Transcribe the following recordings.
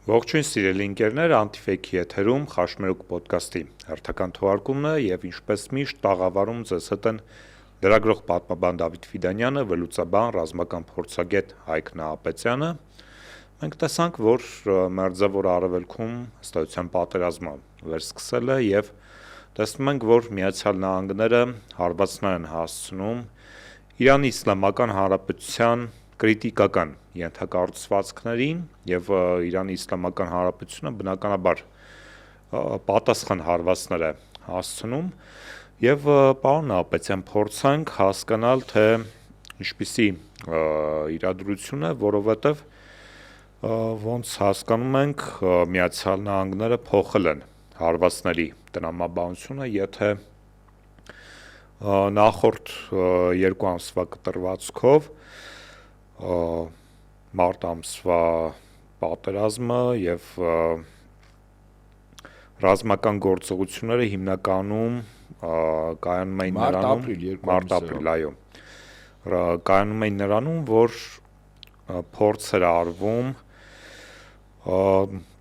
Ողջույն սիրելի ընկերներ, Անտիֆեյքի եթերում Խաշմերուկ ոդկասթի հերթական թողարկումն է եւ ինչպես միշտ տաղավարում ձեզ հետ են լրագրող պատմաբան Դավիթ Ֆիդանյանը, վերլուծաբան, ռազմական փորձագետ Հայկ Նահապետյանը։ Մենք տեսանք, որ Մերձավոր Արևելքում հստակության պատերազմը վերսկսել է եւ տեսնում ենք, որ Միացյալ Նահանգները հարվածներ են հասցնում Իրանի Իսլամական Հանրապետության կրիտիկական ենթակառուցվածքներին եւ Իրանի Իսլամական Հանրապետությունը բնականաբար պատասխան հարվածներ է հասցնում եւ պարոն Նահապետյան փորձանք հասկանալ թե ինչպիսի իրադրություն է, որովհետեւ ոնց հասկանում ենք Միացյալ Նահանգները փոխել են հարվածների տրամաբանությունը, եթե նախորդ 2 ամսվա կտրվածքով մարտ ամսվա պատերազմը եւ ռազմական գործողությունները հիմնականում կայանում էին նրանում, որ փորձ էր արվում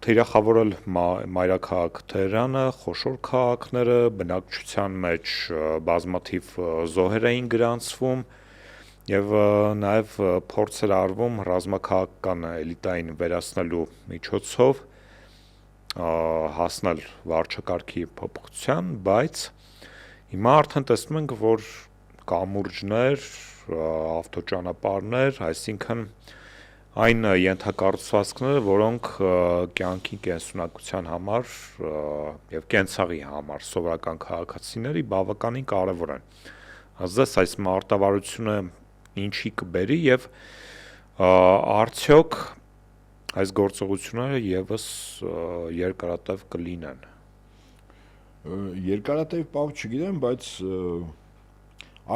թիրախավորել մայրաքաղաք Թեհրանը, խոշոր քաղաքները, բնակչության մեջ բազմաթիվ զոհեր էին գրանցվում եւ նաեւ փորձ էր արվում ռազմաքաղաքական էլիտային վերացնելու միջոցով հասնել վարչակարգի փոփոխության, բայց հիմա արդեն տեսնում ենք, որ կամուրջներ, ավտոճանապարհներ, այսինքն այն ենթակառուցվածքները, որոնք կյանքի կենսունակության համար եւ կենցաղի համար սովորական քաղաքացիների բավականին կարեւոր են։ Ազդես այս մարտավարությունը ինչի կբերի եւ արդյոք այս գործողությունները եւս երկարատև կլինեն։ Երկարատև բավ չգիտեմ, բայց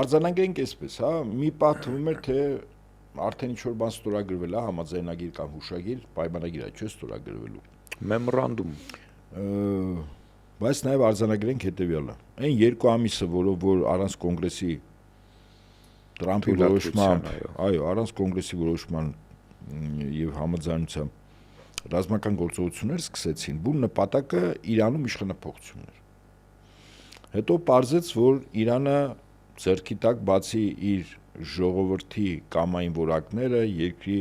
արձանագրենք այսպես, հա, մի պահ թվում էր, թե արդեն ինչ-որ բան ստորագրվել է, համաձայնագիր կամ հուշագիր, պայմանագիր է, չէ՞ ստորագրվելու։ Մեմորանդում։ Բայց նաև արձանագրենք հետևյալը։ Այն 2 ամիսը, որ առանց կոնգրեսի Տրամփի որոշման, այո, առանց կոնգրեսի որոշման եւ համաձայնության ռազմական գործողություններ սկսեցին, որ նպատակը Իրանում իշխանափոխությունն էր։ Հետո պարզեց, որ Իրանը ձեռքի տակ բացի իր ժողովրդի կամային որակները, երկրի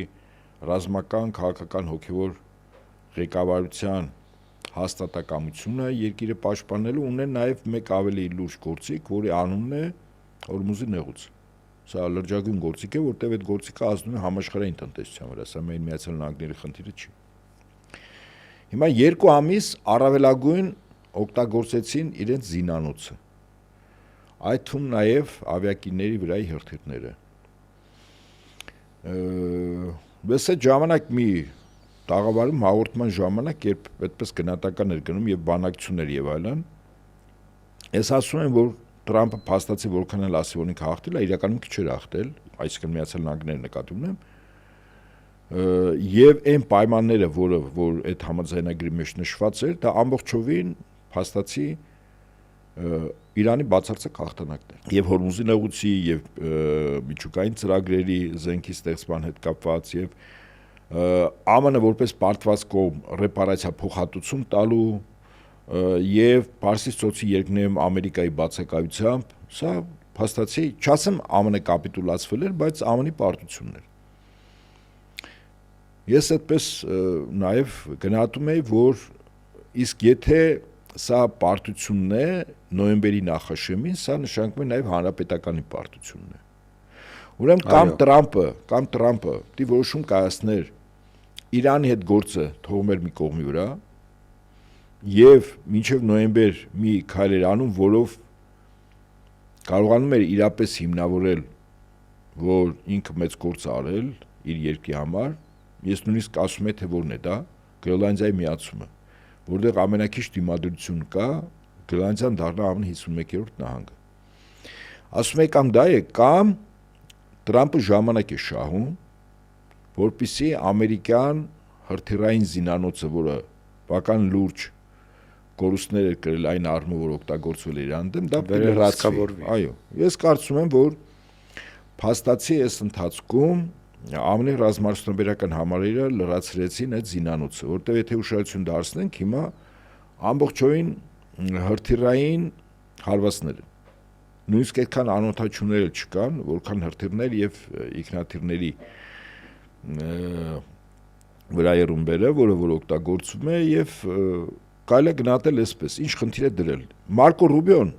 ռազմական, քաղաքական հոգևոր ղեկավարության հաստատակամությունը երկիրը պաշտպանելու ունեն նաև մեկ ավելի լուրջ գործիք, որի անունն է Հորմուզի նեղուց։ Սա լրջագույն գործիք է, որտեղ այդ գործիքը ազդում է համաշխարհային տնտեսության վրա, սա մեր Միացյալ Նահանգների խնդիրը չի։ Հիմա 2 ամիս առավելագույն օգտագործեցին իրենց զինանոցը։ Այդ թվում նաև ավիակիրների վրայի հրթիռները։ Ես այդ ժամանակ մի տաղավարում հաղորդման ժամանակ, երբ այդպես գնահատական էր գնում եւ բանակցություններ եւ այլն, ես ասում եմ, որ Տրամփը փաստացի որքան էլ ասի, որ ինքը հաղթել է, իրականում քիչ էր հաղթել, այսինքն Միացյալ Նահանգները նկատի ունեմ, եւ այն պայմանները, որ այդ համաձայնագրի մեջ նշված էր, դա ամբողջովին փաստացի Իրանի բացարձակ հաղթանակն էր։ Եվ Հորմուզի նեղուցի եւ միջուկային ծրագրերի զենքի ստեղծման հետ կապված եւ ԱՄՆ որպես պարտված կողմ ռեպարացիա փոխհատուցում տալու եւ Պարսից ծոցի երկրներում Ամերիկայի բացակայությամբ, սա փաստացի չասեմ ԱՄՆ կապիտուլացվել էր, բայց ԱՄՆ-ի պարտությունն էր։ Ես այդպես նաեւ գնահատում եի, որ իսկ եթե սա պարտությունն է նոյեմբերի նախաշեմին, սա նշանակում է նաև հանրապետականի պարտությունն է։ Ուրեմն կամ Տրամփը դի որոշում կայացներ Իրանի հետ գործը թողներ մի կողմի վրա եւ մինչեւ նոյեմբեր մի քայլ էր անում, որով կարողանում էր իրապես հիմնավորել, որ ինքը մեծ գործ արել իր երկրի համար, ես նույնիսկ ասում եմ, թե որն է դա, Գրենլանդիայի միացումը, որտեղ ամենակիչ դիմադրություն կա, Գրենլանդիան դառնա ԱՄՆ 51-րդ նահանգը։ Ասում եմ կամ դա է, կամ Տրամփը ժամանակ է շահում, որպեսզի ամերիկյան հրթիռային զինանոցը, որը բական լուրջ կորուստներ էր կրել այն առումով, որ օգտագործվել էր Իրանի դեմ, դա վերահսկավորվի։ Այո, ես կարծում եմ, որ փաստացի այս ընթացքում ԱՄՆ ռազմարտությունաբերական համալիրը լրացրեցին այդ զինանոցը, որտեղ եթե ուշադրություն դարձնենք, հիմա ամբողջովին հրթիռային հարվածներ են։ Նույնիսկ այդքան անօթաչուներ չկան, որքան հրթիռներ եւ ինքնաթիռների վրայի ռումբերը, որը որ օգտագործվում է եւ կարելի է գնահատել այսպես, ինչ խնդիր է դրել։ Մարկո Ռուբիոն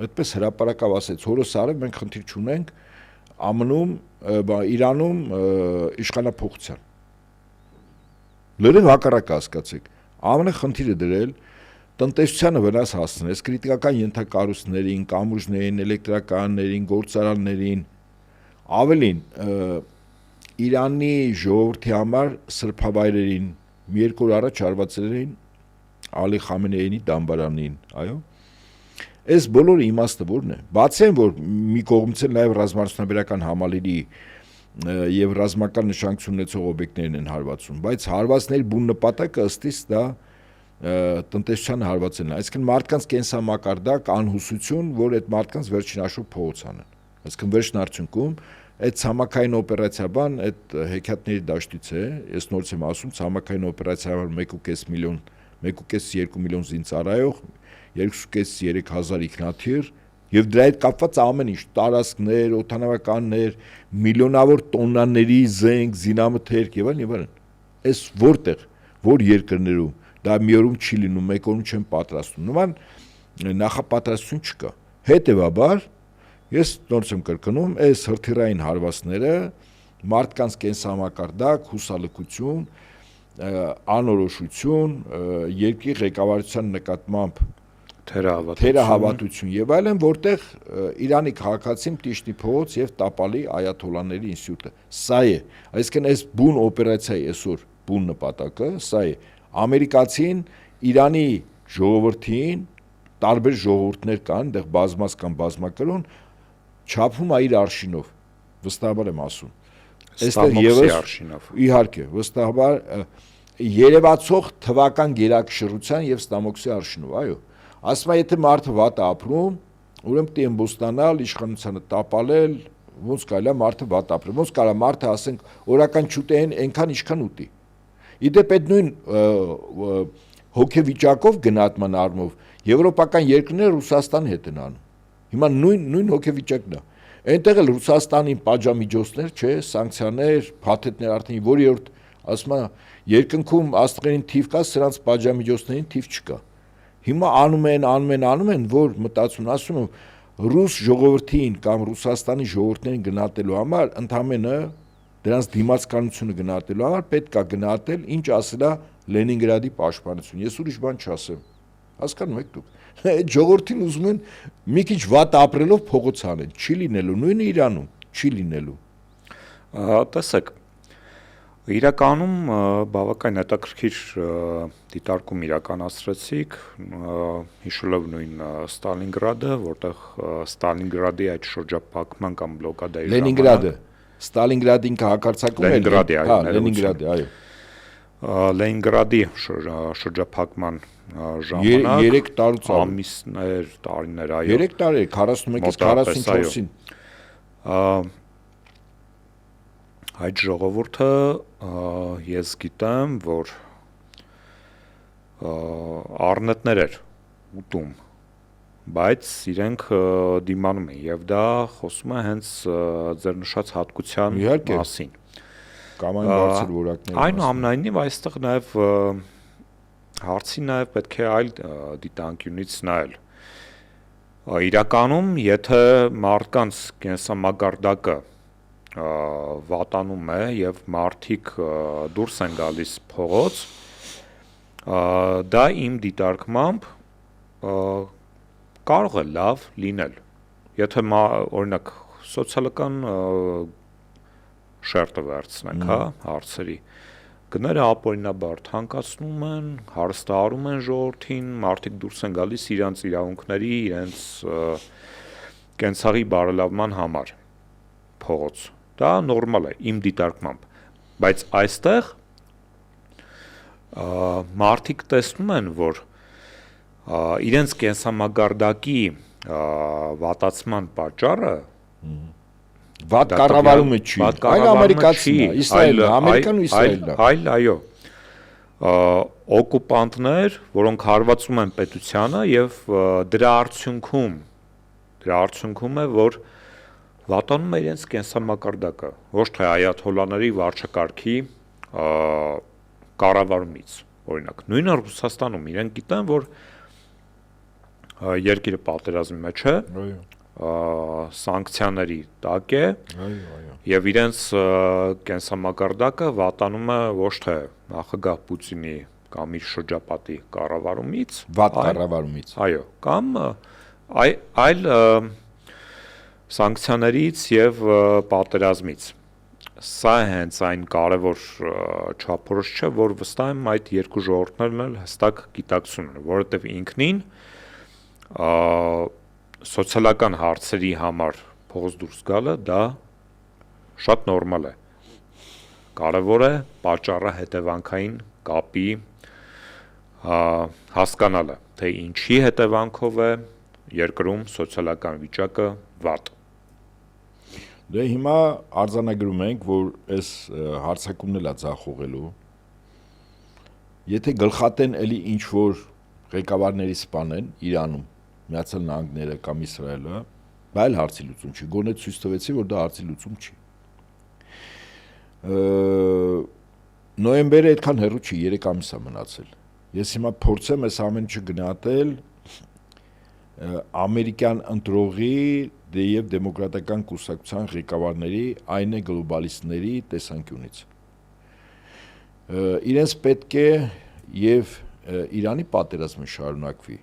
այդպես հրապարակավ ասեց, հորս արև մենք խնդիր չունենք ԱՄՆ-ում, Իրանում իշխանափոխության։ Լրիվ հակառակը հասկացեք։ ԱՄՆ խնդիրը դրել տնտեսությանը վնաս հասցնես քրիտիկական ենթակառույցներին, կամուրջներին, էլեկտրականներին, գործարաններին, ավելին Իրանի ժողովրդի համար սրբավայրերին մի երկու օր առաջ հարվածել էին Ալի Խամենեյի դամբարանին, այո։ Այս բոլորը իմաստը որն է։ Բացի այն, որ մի կողմից էլ նաև ռազմարտությունաբերական համալիրի եւ ռազմական նշանակություն ունեցող օբյեկտներն են հարվածում, բայց հարվածների բուն նպատակը ըստիս դա տնտեսության հարվածելն է, այսինքն մարդկանց կենսամակարդակ, անհուսություն, որ այդ մարդկանց վերջին հաշվով փողոց անեն։ Այսինքն վերջին արդյունքում այդ ցամաքային օպերացիա բան այդ հեքիաթների դաշտից է, ես նորից եմ ասում, ցամաքային օպերացիա 1.5 միլիոն 1.5-2 միլիոն զինծառայող, 2.5-3 հազար ինքնաթիռ եւ դրա հետ կապված ամեն ինչ, տարածքներ, օդանավականներ, միլիոնավոր տոննաների զենք, զինամթերք եւ այլն։ Այս որտեղ, որ երկրներում դա մի օրում չի լինում, մեկ օրում չեն պատրաստում։ Նման նախապատրաստություն չկա։ Հետևաբար ես նորից եմ կրկնում, այս հրթիռային հարվածները մարդկանց կենսամակարդակ, հուսալքություն, անորոշություն, երկրի ղեկավարության նկատմամբ թերահավատություն եւ այլն, որտեղ Իրանի քաղաքացին տիշտի փողոց եւ տապալի այաթոլաների ինստիտուտը։ Սա է, այսինքն այս բուն օպերացիայի այսօր բուն նպատակը սա է։ Ամերիկացին Իրանի ժողովրդին, տարբեր ժողովուրդներ կան, այնտեղ բազմաց կամ բազմակրոն, չափում է իր արշինով, վստահաբար եմ ասում։ Այստեղ եւս արշինով։ Իհարկե, վստահաբար երևացող թվական գերակշռության եւ ստամոքսի արշինով, այո։ Ասում է, եթե մարդը վատ է ապրում, ուրեմն պետք է ըմբոստանալ, իշխանությանը տապալել, ոնց կարելի է մարդը վատ ապրել, ոնց կարա մարդը, ասենք, օրական չուտեն այնքան ինչքան ուտի։ Իդեպ այդ նույն հոգեվիճակով գնահատման առումով եվրոպական երկրները Ռուսաստանի հետ են անում։ Հիմա նույն հոգեվիճակն է։ Այնտեղ էլ Ռուսաստանին պատժամիջոցներ, չէ, սանկցիաներ, փաթեթներ արդեն որերորդ, ասում է, երկնքում աստղերին թիվ կա, սրանց պատժամիջոցներին թիվ չկա։ Հիմա անում են, որ մտածում, ասում եմ, ռուս ժողովրդին կամ Ռուսաստանի ժողովուրդներին գնահատելու համար ընդամենը դրանց դիմացականությունը գնահատելու համար պետք է գնահատել, ինչ ասել է Լենինգրադի պաշտպանություն։ Ես ուրիշ բան չասեմ։ Հասկանում եք դուք։ Այդ ժողովրդին ուզում են մի քիչ վատ ապրելով փողոց անել, չի լինելու, նույնը Իրանում, չի լինելու։ Տեսեք, իրականում բավական հետաքրքիր դիտարկում իրականացրեցիք, հիշելով նույն Ստալինգրադը, որտեղ Ստալինգրադի այդ շրջափակման կամ բլոկադայի Լենինգրադը, Ստալինգրադին հակարծակում էր, Լենինգրադի, այո։ Լենինգրադի շրջափակման ժամանակ 3 տարուց ամիսներ, տարիներ, այո։ 3 տարի, 41-ից 44-ին։ Այդ ժողովուրդը ես գիտեմ, որ առնետներ էր ուտում, բայց իրենք դիմանում են եւ դա խոսում է հենց ձեր նշած հատկության մասին։ Կամ այն բարձր որակների։ Այնուամենայնիվ այստեղ նաեւ հարցի նաեւ պետք է այլ դիտանկյունից նայել։ Իրականում, եթե մարդկանց կենսամակարդակը վատանում է եւ մարդիկ դուրս են գալիս փողոց, դա իմ դիտարկմամբ կարող է լավ լինել։ Եթե օրինակ սոցիալական շերտը վերցնենք, հա, հարցերի, գները ապօրինաբար թանկացնում են, հարստահարում են ժողովրդին, մարդիկ դուրս են գալիս իրենց իրավունքների, իրենց կենցաղի բարելավման համար փողոց։ Դա նորմալ է իմ դիտարկմամբ, բայց այստեղ մարդիկ տեսնում են, որ իրենց կենսամակարդակի վատացման պատճառը Վատ կառավարումը չի, այլ ամերիկացին է, Իսրայելն է, Ամերիկան ու Իսրայելն է։ Այլ այո։ Օկուպանտներ, որոնք հարվածում են պետությանը եւ դրա արդյունքում է, որ վատանում է իրենց կենսամակարդակը, ոչ թե այաթոլաների վարչակարգի կառավարումից։ Օրինակ, նույնը Ռուսաստանում իրենք գիտեն, որ երկիրը պատերազմի մեջ է, սանկցիաների տակ է, եւ իրենց կենսամակարդակը վատանում է ոչ թե նախագահ Պուտինի կամ իր շրջապատի կառավարումից, վատ կառավարումից, այո, կամ այլ սանկցիաներից եւ պատերազմից։ Սա հենց այն կարևոր չափորոշիչը, որ վստահ եմ այդ երկու ժողովուրդներն էլ հստակ գիտակցում ունեն, որովհետեւ ինքնին սոցիալական հարցերի համար փողոց դուրս գալը դա շատ նորմալ է։ Կարևոր է պատճառը հետևանքային կապի հասկանալը, թե ինչի հետևանքով է երկրում սոցիալական վիճակը վատ։ Դե հիմա արձանագրում ենք, որ այս հարցակումն էլ է ձախողելու։ Եթե գլխատեն էլի ինչ որ ղեկավարների սպանեն Իրանում, Միացյալ Նահանգները կամ Իսրայելը, այլ հարցի լուծում չի, գոնե ցույց տվեցի, որ դա հարցի լուծում չի։ Նոյեմբերը այդքան հեռու չի, 3 ամիս է մնացել։ Ես հիմա փորձեմ այս ամեն ինչը գնահատել ամերիկյան ընտրողի եւ դեմոկրատական կուսակցության ղեկավարների, այն է գլոբալիստների տեսանկյունից։ Իրենց պետք է եւ Իրանի պատերազմը շարունակվի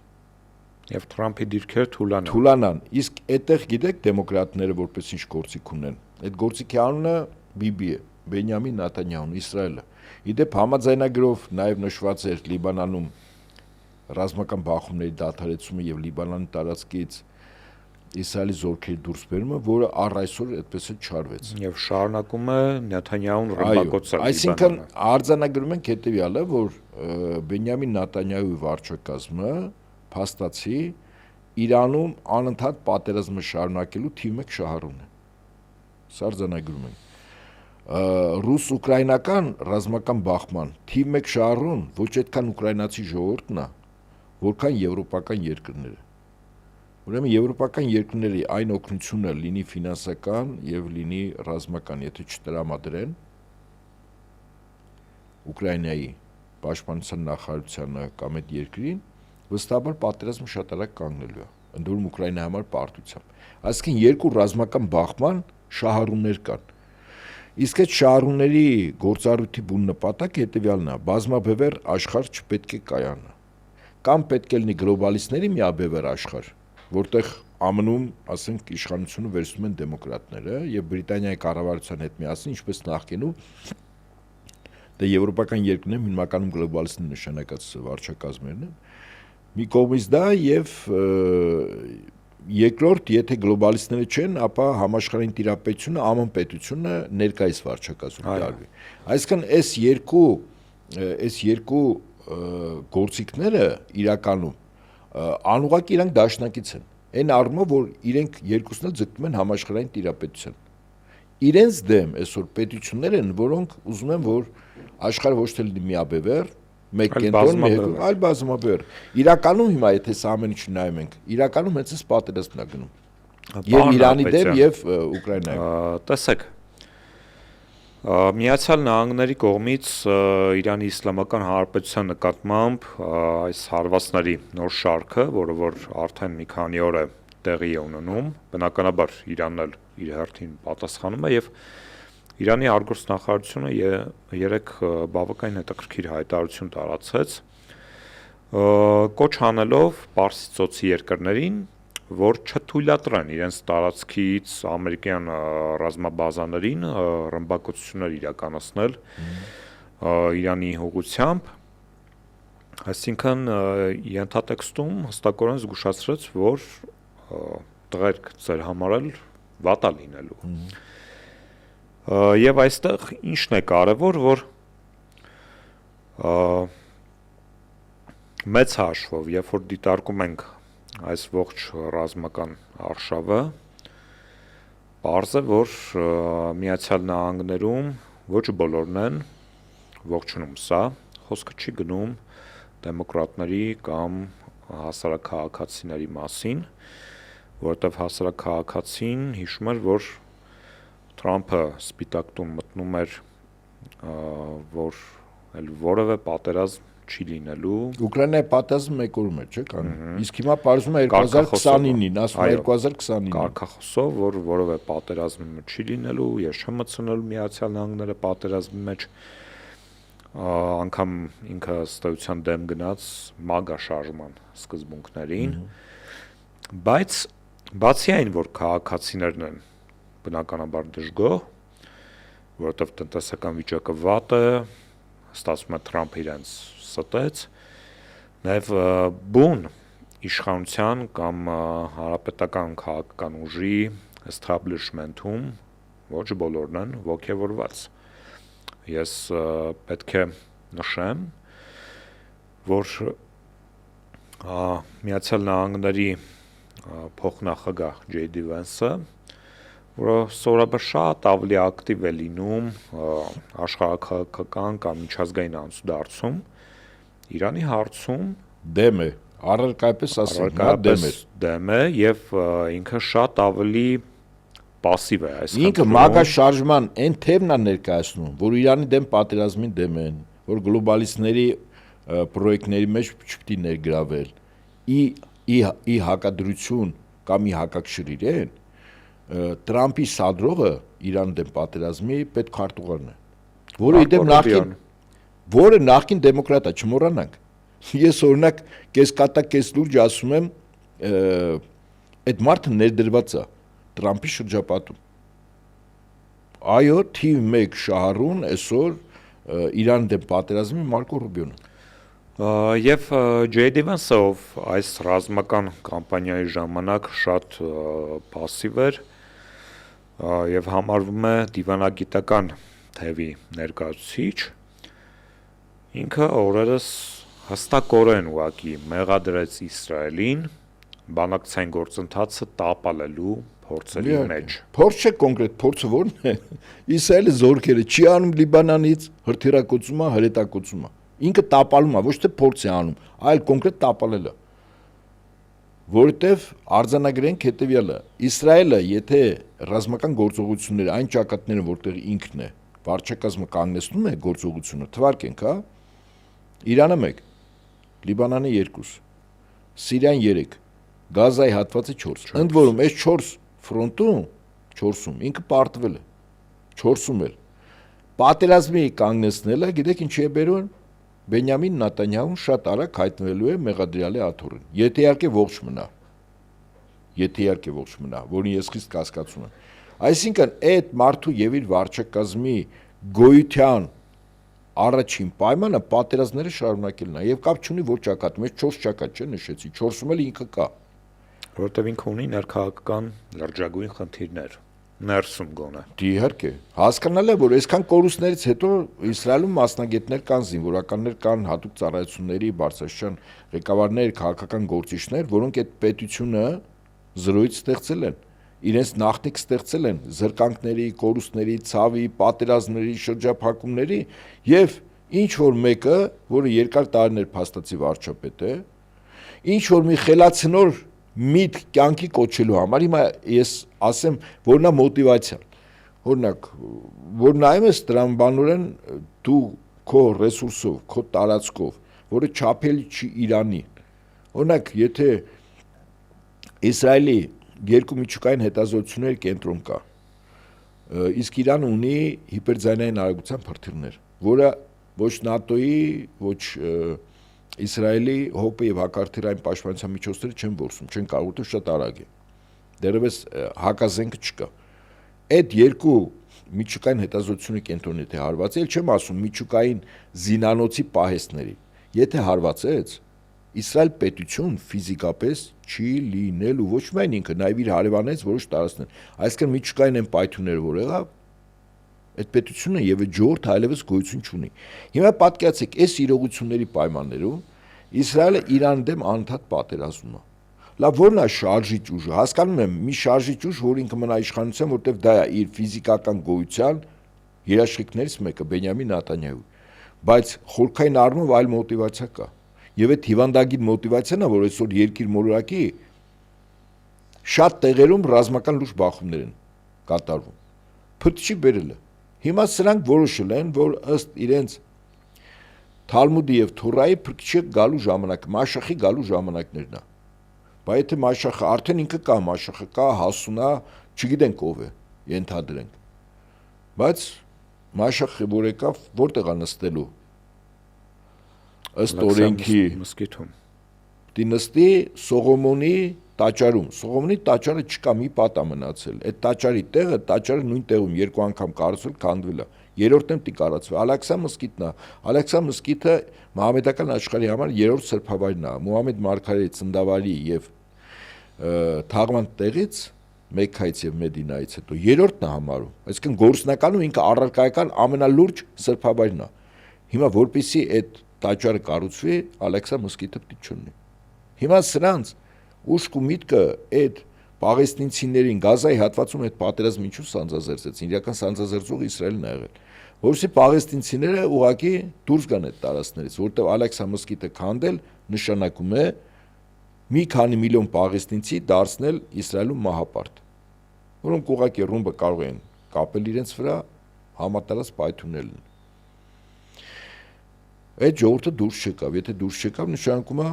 Եվ Թրամփի դիրքերը թուլանան։ Իսկ այդտեղ գիտեք դեմոկրատները որպես ինչ գործիք ունեն։ Այդ գործիքի անունը Բիբի է, Բենյամին Նեթանյահուն, Իսրայելը։ Իդեպ համաձայնագրով նաեւ նշված էր Լիբանանում ռազմական բախումների դադարեցումը եւ Լիբանանի տարածքից Իսրայելի զորքերի դուրսբերումը, որը առ այսօր այդպես է չարվեց։ Եվ շարունակում է Նեթանյահուն ռմբակոծել։ Այսինքն արձանագրում ենք հետեւյալը, որ Բենյամին Նեթանյահուի վարչակազմը փաստացի Իրանում անընդհատ պատերազմը շարունակելու թիվ 1 շահառուն է։ Սա արձանագրում ենք։ Ռուս-ուկրաինական ռազմական բախման թիվ 1 շահառուն ոչ այդքան ուկրաինացի ժողովուրդն է, որքան եվրոպական երկրները։ Ուրեմն եվրոպական երկրների այն օգնությունը լինի ֆինանսական եւ լինի ռազմական, եթե չտրամադրեն Ուկրաինայի պաշտպանության նախարարությանը կամ այդ երկրին, վստահաբար պատերազմը շատ արագ կանգնելու է, ընդ որում Ուկրաինայի համար պարտությամբ։ Այսինքն երկու ռազմական բախման շահառուներ կան։ Իսկ այդ շահառուների գործառույթի բուն նպատակը հետեւյալն է՝ բազմաբևեռ աշխարհ չպետք է կայանա։ Կամ պետք է լինի գլոբալիստների միաբևեռ աշխարհ, որտեղ ԱՄՆ-ում, ասենք, իշխանությունը վերցնում են դեմոկրատները եւ Բրիտանիայի կառավարության հետ միասին, ինչպես նախկինում, դե եվրոպական երկրներում հիմնականում գլոբալիստներ նշանակած վարչակազմերն են։ Մի կողմից դա եւ երկրորդ, եթե գլոբալիստները չեն, ապա համաշխարհային տիրապետությունը ԱՄՆ պետությունը ներկայիս վարչակազմում դարվի։ Այսինքն այս երկու գործիքները իրականում անուղղակի իրանք դաշնակից են։ Այն առումով, որ իրենք երկուսն էլ ձգտում են համաշխարհային տիրապետության։ Իրենց դեմ այսօր պետություններ են, որոնք ուզում են, որ աշխարհը ոչ թե լինի միաբևեռ, մեկ կենտրոն, այլ բազմաբևեռ։ Իրականում հիմա եթե սա ամեն ինչ նայում ենք, իրականում հենց այս պատերազմն է գնում։ Եվ Իրանի դեմ եւ Ուկրաինայի։ Տեսեք, Միացյալ Նահանգների կողմից Իրանի Իսլամական Հանրապետության նկատմամբ այս հարվածների նոր շարքը, որը որ արդեն մի քանի օր է տեղի է ունենում, բնականաբար Իրանն էլ իր հերթին պատասխանում է եւ Իրանի արտգործնախարարությունը երեք բավականին հետաքրքիր հայտարարություն տարածեց, կոչ անելով Պարսից ծոցի երկրներին, որ չթույլատրեն իրենց տարածքից ամերիկյան ռազմաբազաներին ռմբակոծություններ իրականացնել Իրանի հողությամբ, այսինքն ենթատեքստում հստակորեն զգուշացրեց, որ տղերք ձեր համար էլ վատ է լինելու։ Եվ այստեղ ինչն է կարևոր, որ մեծ հաշվով, երբ որ դիտարկում ենք այս ողջ ռազմական արշավը, Պարզ է, որ Միացյալ Նահանգներում ոչ բոլորն են ողջունում սա, խոսքը չի գնում դեմոկրատների կամ հասարակահաղաքացիների մասին, որովհետև հասարակահաղաքացին հիշում էր, որ Թրամփը Սպիտակ տուն մտնում էր, որ էլ որևէ պատերազմ չի լինելու։ Ուկրաինայի պատերազմը մեկ օրում է, չէ՞ կան։ Իսկ հիմա պարզվում է 2029-ին, ասում է 2029-ին։ Կարգախոսով, որ որևէ պատերազմ չի լինելու, ես չեմ մտցնել Միացյալ Նահանգները պատերազմի մեջ, անգամ ինքը ըստեյության դեմ գնաց MAGA շարժման սկզբունքներին, բայց բացի այն, որ քաղաքացիներն են բնականաբար դժգոհ, որովհետև տնտեսական վիճակը վատ է, ստացվում է Թրամփը իրենց ստեց, նաև բուն իշխանության կամ հանրապետական քաղաքական ուժի establishment-ում ոչ բոլորն են ոգևորված։ Ես պետք է նշեմ, որ Միացյալ Նահանգների փոխնախագահ J.D. Vance-ը, որը սովորաբար շատ ավելի ակտիվ է լինում աշխարհաքաղաքական կամ միջազգային անցուդարձում, Իրանի հարցում դեմ է, առարկայապես ասենք, նա դեմ է եւ ինքը շատ ավելի пассив է այս ինքը MAGA շարժման այն թևն է ներկայացնում, որ Իրանի դեմ պատերազմին դեմ են, որ գլոբալիստների պրոյեկտների մեջ չպետք է ներգրավել, ի հակադրություն կամ ի հակակշռ իրեն, Տրամփի սադրողը Իրան դեմ պատերազմի պետքարտուղարն է, որը նախկին դեմոկրատ է, չմոռանանք։ Ես օրինակ կես կատակ կես լուրջ ասում եմ, այդ մարդը ներդրված է Տրամփի շրջապատում։ Այո, թիվ 1 շահառուն այսօր Իրան դեմ պատերազմի Մարկո Ռուբիոն։ Եվ J.D. Vance-ով այս ռազմական կամպանիայի ժամանակ շատ пассив էր եւ համարվում է դիվանագիտական թևի ներկայացուցիչ, ինքը օրերս հստակորեն ուղղակի մեղադրեց Իսրայելին բանակցային գործընթացը տապալելու փորձերի մեջ։ Փորձ չէ կոնկրետ, փորձը ո՞րն է։ Իսրայելը զորքերը չի անում Լիբանանից հրթիռակոծում է, հրետակոծում է։ Ինքը տապալում է, ոչ թե փորձ է անում, այլ կոնկրետ տապալել է։ Որովհետև արձանագրենք հետևյալը. Իսրայելը, եթե ռազմական գործողությունները այն ճակատները, որտեղ ինքն է, վարչակազմը կանգնեցնում է գործողությունը, թվարկենք, հա, Իրանը 1, Լիբանանը 2, Սիրիան 3, Գազայի հատվածը 4։ Ընդ որում այս 4 ֆրոնտում 4-ում ինքը պարտվել է, 4-ում էլ։ Պատերազմի կանգնեցնելը, գիտեք ինչի է բերում։ Բենյամին Նետանյահուն շատ արագ հայտնվելու է մեղադրյալի աթոռին։ Եթե իհարկե ողջ մնա, որին ես խիստ կասկածում եմ։ Այսինքն այդ մարդու եւ իր վարչակազմի գոյության առաջին պայմանը պատերազմները շարունակելն է եւ կապ չունի որ ճակատում, ես 4 ճակատ չէ նշեցի, 4-ում էլ ինքը կա, որովհետեւ ինքը ունի ներքաղաքական լրջագույն խնդիրներ, ներսում գոնե։ Իհարկե, հասկանալ է, որ այսքան կորուստներից հետո Իսրայելում մասնագետներ կան, զինվորականներ կան, հատուկ ծառայությունների բարձրաստիճան ղեկավարներ, քաղաքական գործիչներ, որոնք այդ պետությունը զրոյից ստեղծել են, իրենց նախնիկ ստեղծել են զրկանքների, կորուստների, ցավի, պատերազմների, շրջափակումների եւ ինչ որ մեկը, որը երկար տարիներ փաստացի վարչապետ է, ինչ որ մի խելացնոր միտ կյանքի կոչելու համար, հիմա ես ասեմ, որ նա մոտիվացիա, օրինակ, որ նայում ես տրամաբանորեն դու քո ռեսուրսով, քո տարածքով, որը չափելի չի Իրանի, օրինակ, եթե Իսրայելի երկու միջուկային հետազոտությունների կենտրոն կա, իսկ Իրանը ունի հիպերձայնային արագության հրթիռներ, որը ոչ ՆԱՏՕ-ի, ոչ Իսրայելի հոպը եւ հակարդիրային պաշտպանության միջոցները չեն որսում, չեն կարող, որտեղ շատ արագ է։ Դեռևս հակազենքը չկա։ Այդ երկու միջուկային հետազոտությունների կենտրոնը եթե հարվածել, չեմ ասում միջուկային զինանոցի պահեստների, եթե հարվածեց, Իսրայել պետություն ֆիզիկապես չի լինելու, ոչ միայն ինքը, նաեւ իր հարևաններից որոշ տարածքներ։ Այսինքն միջուկային են պայթյունները, որ եղավ, այդ պետությունը եւ այդ ժողովուրդը այլևս գոյություն չունի։ Հիմա պատկերացեք, այս իրողությունների պայմաններում Իսրայելը Իրանի դեմ անընդհատ պատերազմում է։ Լավ, ո՞րն է շարժիչ ուժը։ Հասկանում եմ, մի շարժիչ ուժ, որ ինքը մնա իշխանության, որտեղ դա է իր ֆիզիկական գոյության երաշխիքներից մեկը Բենյամին Նեթանյահու։ Բայց խորքային առումով այլ մոտիվացիա կա։ Եվ այդ հիվանդագիր մոտիվացիան է, որ այսօր երկիր մոլորակի շատ տեղերում ռազմական լուրջ բախումներ են կատարվում։ Փրկչի բերելը։ Հիմա սրանք որոշել են, որ ըստ իրենց Թալմուդի եւ Թորայի փրկչի գալու ժամանակը, Մաշախի գալու ժամանակներն է։ Բայց եթե Մաշախը արդեն ինքը կա, Մաշախը կա, հասունա, չգիտենք ով է, ենթադրենք։ Բայց Մաշախը որ եկավ, որտեղ է նստելու։ Ըստ օրենքի մսկիթում։ Դի նստի Սողոմոնի տաճարում։ Սողոմոնի տաճարը չկա, մի պատ է մնացել։ Այդ տաճարի տեղը, տաճարը նույն տեղում երկու անգամ կառուցվել, քանդվել է։ Երրորդն պիտի կառուցվի։ Ալաքսա մսկիթն է։ Ալաքսա մսկիթը մահամեդական աշխարհի համար երրորդ սրբավայրն է։ Մուհամեդ Մարգարեի ծննդավայրի եւ թաղման տեղից Մեքքայից եւ Մեդինայից հետո երրորդն է համարում։ Այսինքն գործնականում ինքը առարկայական ամենալուրջ սրբավայրն է։ Հիմա որպեսի այդ տաճարը կառուցվի, Ալաքսա մսկիթը պիտի չունի։ Հիմա սրանց ուշք ու միտքը այդ պաղեստինցիներին Գազայի հատվածում այդ պատերազմը ինչու սանձազերծեցին, իրական սանձազերծողը Իսրայելն է եղել, որովհետեւ պաղեստինցիները ուղղակի դուրս գան այդ տարածքներից, որտեղ Ալաքսա մսկիթը քանդել նշանակում է մի քանի միլիոն պաղեստինցի դարձնել Իսրայելում մահապարտ, որոնք ուղղակի ռումբը կարող են կապել իրենց վրա, համատարած պայթունել են։ Այդ ժողովուրդը դուրս չեկավ, եթե դուրս չեկավ, նշանակում է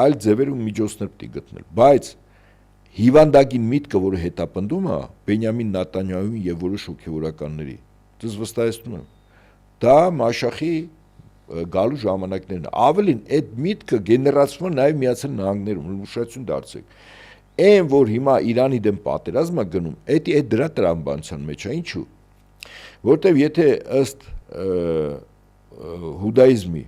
այլ ձևեր ու միջոցներ պիտի գտնել, բայց հիվանդագին միտքը, որը հետապնդում է Բենյամին Նեթանյահուին եւ որոշ հոգեվորականների, դες վստահեցնում եմ, դա Մաշախի գալու ժամանակներն է։ Ավելին, այդ միտքը գեներացվում է նաեւ Միացյալ Նահանգներում, ուշադրություն դարձեք։ Այն, որ հիմա Իրանի դեմ պատերազմ է գնում, այդ դրա տրամաբանության մեջ է, ինչու՞։ Որտեւ եթե ըստ հուդայիզմի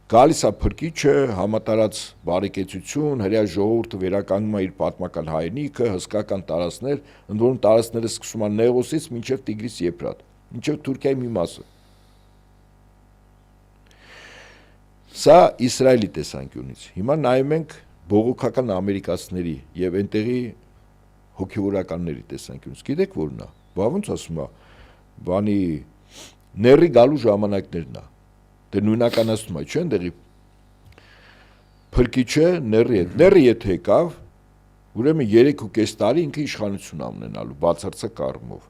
գալիս է փրկիչը, համատարած բարեկեցություն, հրեա ժողովուրդը վերականգնում է իր պատմական հայրենիքը, հսկական տարածքներ, ընդ որում տարածքները սկսում են Նեղոսից մինչև Տիգրիս Եփրատ, մինչև Թուրքիայի մի մասը։ Սա Իսրայելի տեսանկյունից։ Հիմա նայում ենք բողոքական ամերիկացիների եւ այնտեղի հոգեվորականների տեսանկյունից։ Գիտեք որն է։ Բա ոնց ասում է, բանի ների գալու ժամանակներն է։ Դե նույնականացնում է, չէ՞, այնտեղի փրկիչը ների եթե եկավ, ուրեմն 3.5 տարի ինքը իշխանություն ունենալու բացարձակ առումով։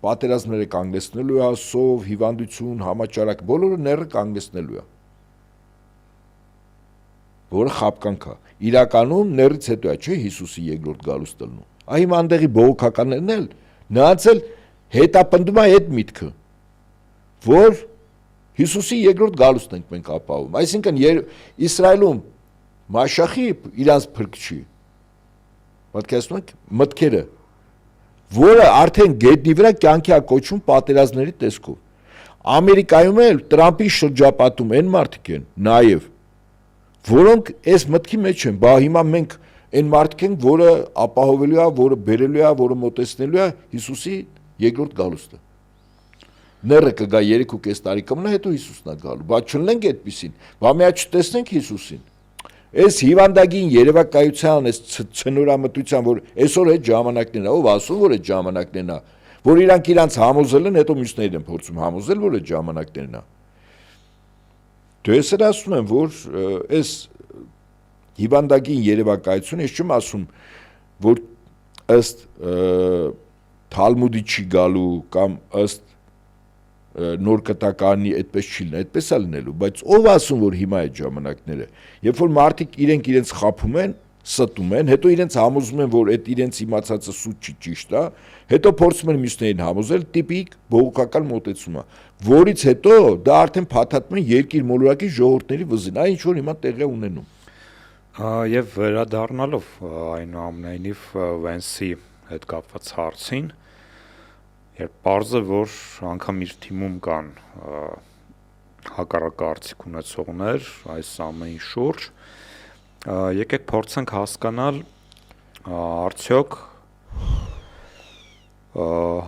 Պատերազմները կանգնեցնելու է, սով, հիվանդություն, համաճարակ, բոլորը ները կանգնեցնելու է։ Որը խապկանք է։ Իրականում ներից հետո է, չէ՞, Հիսուսի երկրորդ գալուստելն։ Այ հիմա այնտեղի բողոքականներն էլ նրանց էլ հետապնդում է այդ միտքը, որ Հիսուսի երկրորդ գալուստն ենք մենք ապահովում։ Այսինքն Իսրայելում Մաշախի իրանց փրկչի պատկերացնում եք մտքերը, որը արդեն գետնի վրա կյանքի է կոչվում պատերազմների տեսքով։ Ամերիկայում էլ Տրամպի շրջապատում այն մարդիկ են նաև, որոնք այս մտքի մեջ են, բա հիմա մենք այն մարդիկ ենք, որը ապահովելու է, որը բերելու է, որը մոտեցնելու է Հիսուսի երկրորդ գալուստը։ Ները կգա 3.5 տարի կմնա, հետո Հիսուսն է գալու։ Բա չլինենք այդպեսին։ Բա միա չտեսնենք Հիսուսին։ Այս հիվանդագին երևակայության, այս ցնորամտության, որ այսօր այդ ժամանակներն է, ով ասում որ այդ ժամանակներն է, որ իրանք համոզել են, հետո մյուսներն են փորձում համոզել, որ այդ ժամանակներն է։ Դե ես ասում եմ, որ այս հիվանդագին երևակայությունը, ես չեմ ասում, որ ըստ Թալմուդի չի գալու կամ ըստ նոր կտականի այդպես չի լինի, այդպես է լինելու, բայց ով ասում որ հիմա այդ ժամանակները, երբ որ մարդիկ իրենց խափում են, ստում են, հետո իրենց համոզում են, որ այդ իրենց իմացածը սուտ չի, ճիշտ է, հետո փորձում են մյուսներին համոզել, տիպիկ բողոքական մոտեցում է, որից հետո դա արդեն փաթաթում են երկիր մոլորակի ժողովուրդների վզին, այն ինչ որ հիմա տեղի է ունենում։ Եվ վերադառնալով այնուամենայնիվ Վենսի հետ կապված հարցին, երբ պարզ է, որ անգամ իր թիմում կան հակառակ կարծիք ունեցողներ այս ամենի շուրջ, եկեք փորձենք հասկանալ արդյոք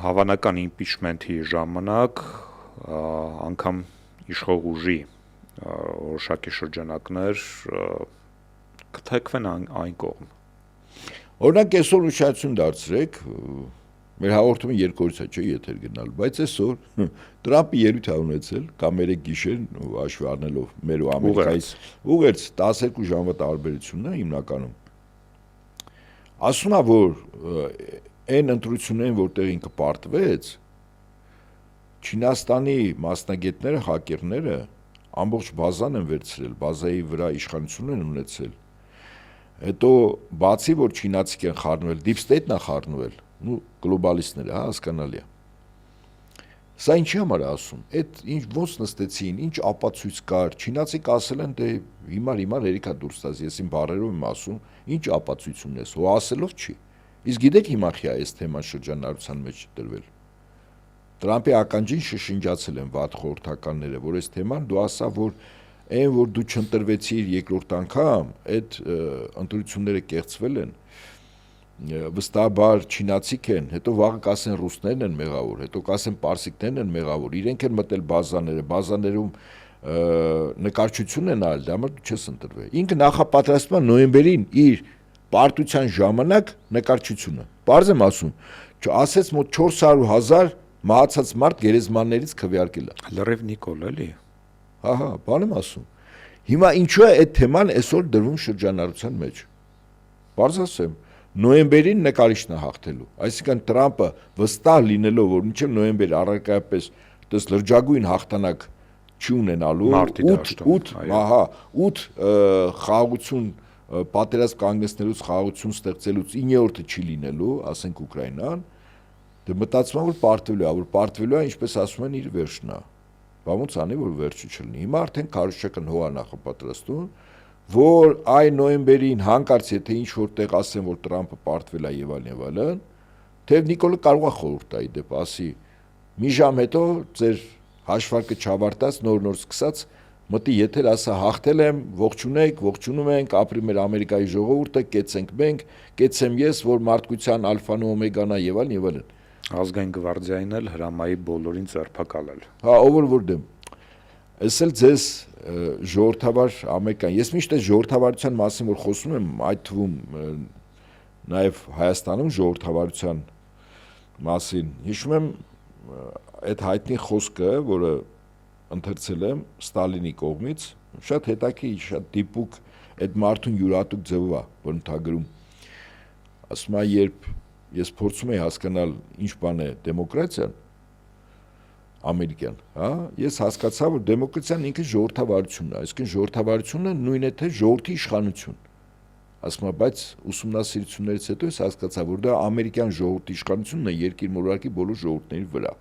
հավանական իմպիչմենթի ժամանակ անգամ իշխող ուժի որոշակի շրջանակներ կթեքվեն այն կողմ։ Օրինակ այսօր ուշադրություն դարձրեք, մեր հաղորդումը 2 օրից է չէ եթեր գնալ, բայց այսօր Տրամպը ելույթ է ունեցել կամ 3 գիշեր հաշվի առնելով մեր ու Ամերիկայից ուղերձ 12 ժամվա տարբերությունն է հիմնականում։ Ասում է, որ այն ընտրություններին, որտեղ ինքը պարտվեց, Չինաստանի մասնագետները, հակերները ամբողջ բազան են վերցրել, բազայի վրա իշխանություն են ունեցել։ Հետո բացի որ չինացիք են խառնվել, deep state-ն է խառնվել, գլոբալիստները, հասկանալի է։ Սա ինչի համար է ասում։ Այդ ինչ ոնց նստեցին, ինչ ապացույց կար, չինացիք ասել են, դե հիմար երիքա դուրս տաս, ես իմ բառերով եմ ասում, ինչ ապացույց ունես, հո ասելով չի։ Իսկ գիտեք հիմա խի է այս թեման շրջանառության մեջ դրվել։ Տրամպի ականջին շշնջացել են վատ խորհրդականները, որ այս թեման դու ասա, որ այն որ դու չընտրվեցիր երկրորդ անգամ, այդ ընտրությունները կեղծվել են, վստահաբար չինացիք են, հետո վաղը կասեն ռուսներն են մեղավոր, հետո կասեն պարսիկներն են մեղավոր, իրենք են մտել բազաներում նկարչություն են արել, դա համար դու չես ընտրվել։ Ինքը նախապատրաստում է նոյեմբերին իր պարտության ժամանակ նկարչությունը։ Պարզ եմ ասում, ասեց մոտ 400,000 մահացած մարդ գերեզմաններից քվեարկել է։ Լրիվ Նիկոլ էլի։ Ահա, բան եմ ասում։ Հիմա ինչու է այդ թեման այսօր դրվում շրջանառության մեջ։ Պարզ ասեմ, նոյեմբերին նկարիչն է հաղթելու։ Այսինքն Տրամպը վստահ լինելով, որ մինչև նոյեմբեր առարկայապես դες լրջագույն հաղթանակ չի ունենալու, 8 խաղաղություն պատերազմ կանգնեցնելուց խաղաղություն ստեղծելուց 9-րդը չի լինելու, ասենք Ուկրաինան, դե մտածում եմ որ պարտվելու է, որ պարտվելու է, ինչպես ասում են, իր վերջն է։ Բա ոնց անի, որ վերջը չլինի։ Հիմա արդեն քարոզչական հո է նախապատրաստում, որ այ նոյեմբերին հանկարծ եթե ինչ որտեղ ասեն, որ Տրամպը պարտվել է եւ այլն, թեև Նիկոլը կարող է խորհուրդ տա իդեպ ասի, մի ժամ հետո ձեր հաշվարկը չավարտած, նոր սկսած մտի եթեր ասա հաղթել եմ, ողջունեք, ողջունում ենք, ապրի մեր Ամերիկայի ժողովուրդը, կեցենք մենք, կեցեմ ես, որ մարդկության ալֆան ու օմեգան է եւ այլն։ Ազգային գվարդիային էլ հրամայի բոլորին ձերբակալել։ Հա, ով որ դեմ։ Ես էլ ձեզ ժողովրդավար ամերիկան, ես միշտ այս ժողովրդավարության մասին որ խոսում եմ, այդ թվում նաեւ Հայաստանում ժողովրդավարության մասին, հիշում եմ այդ հայտնի խոսքը, որը ընթերցել եմ Ստալինի կողմից, շատ հետաքրքիր, շատ դիպուկ այդ մարդուն յուրատուկ ձևով է, որ ընդհանրում ասում է, երբ ես փորձում եի հասկանալ ինչ բան է դեմոկրատիան ամերիկյան, հա, ես հասկացա, որ դեմոկրատիան ինքը ժողովրդավարությունն է, այսինքն ժողովրդավարությունը նույնն է թե ժողովրդի իշխանություն։ Ասում եմ, բայց ուսումնասիրություններից հետո ես հասկացա, որ դա ամերիկյան ժողովրդի իշխանությունն է երկիր մոլորակի բոլոր ժողովուրդների վրա։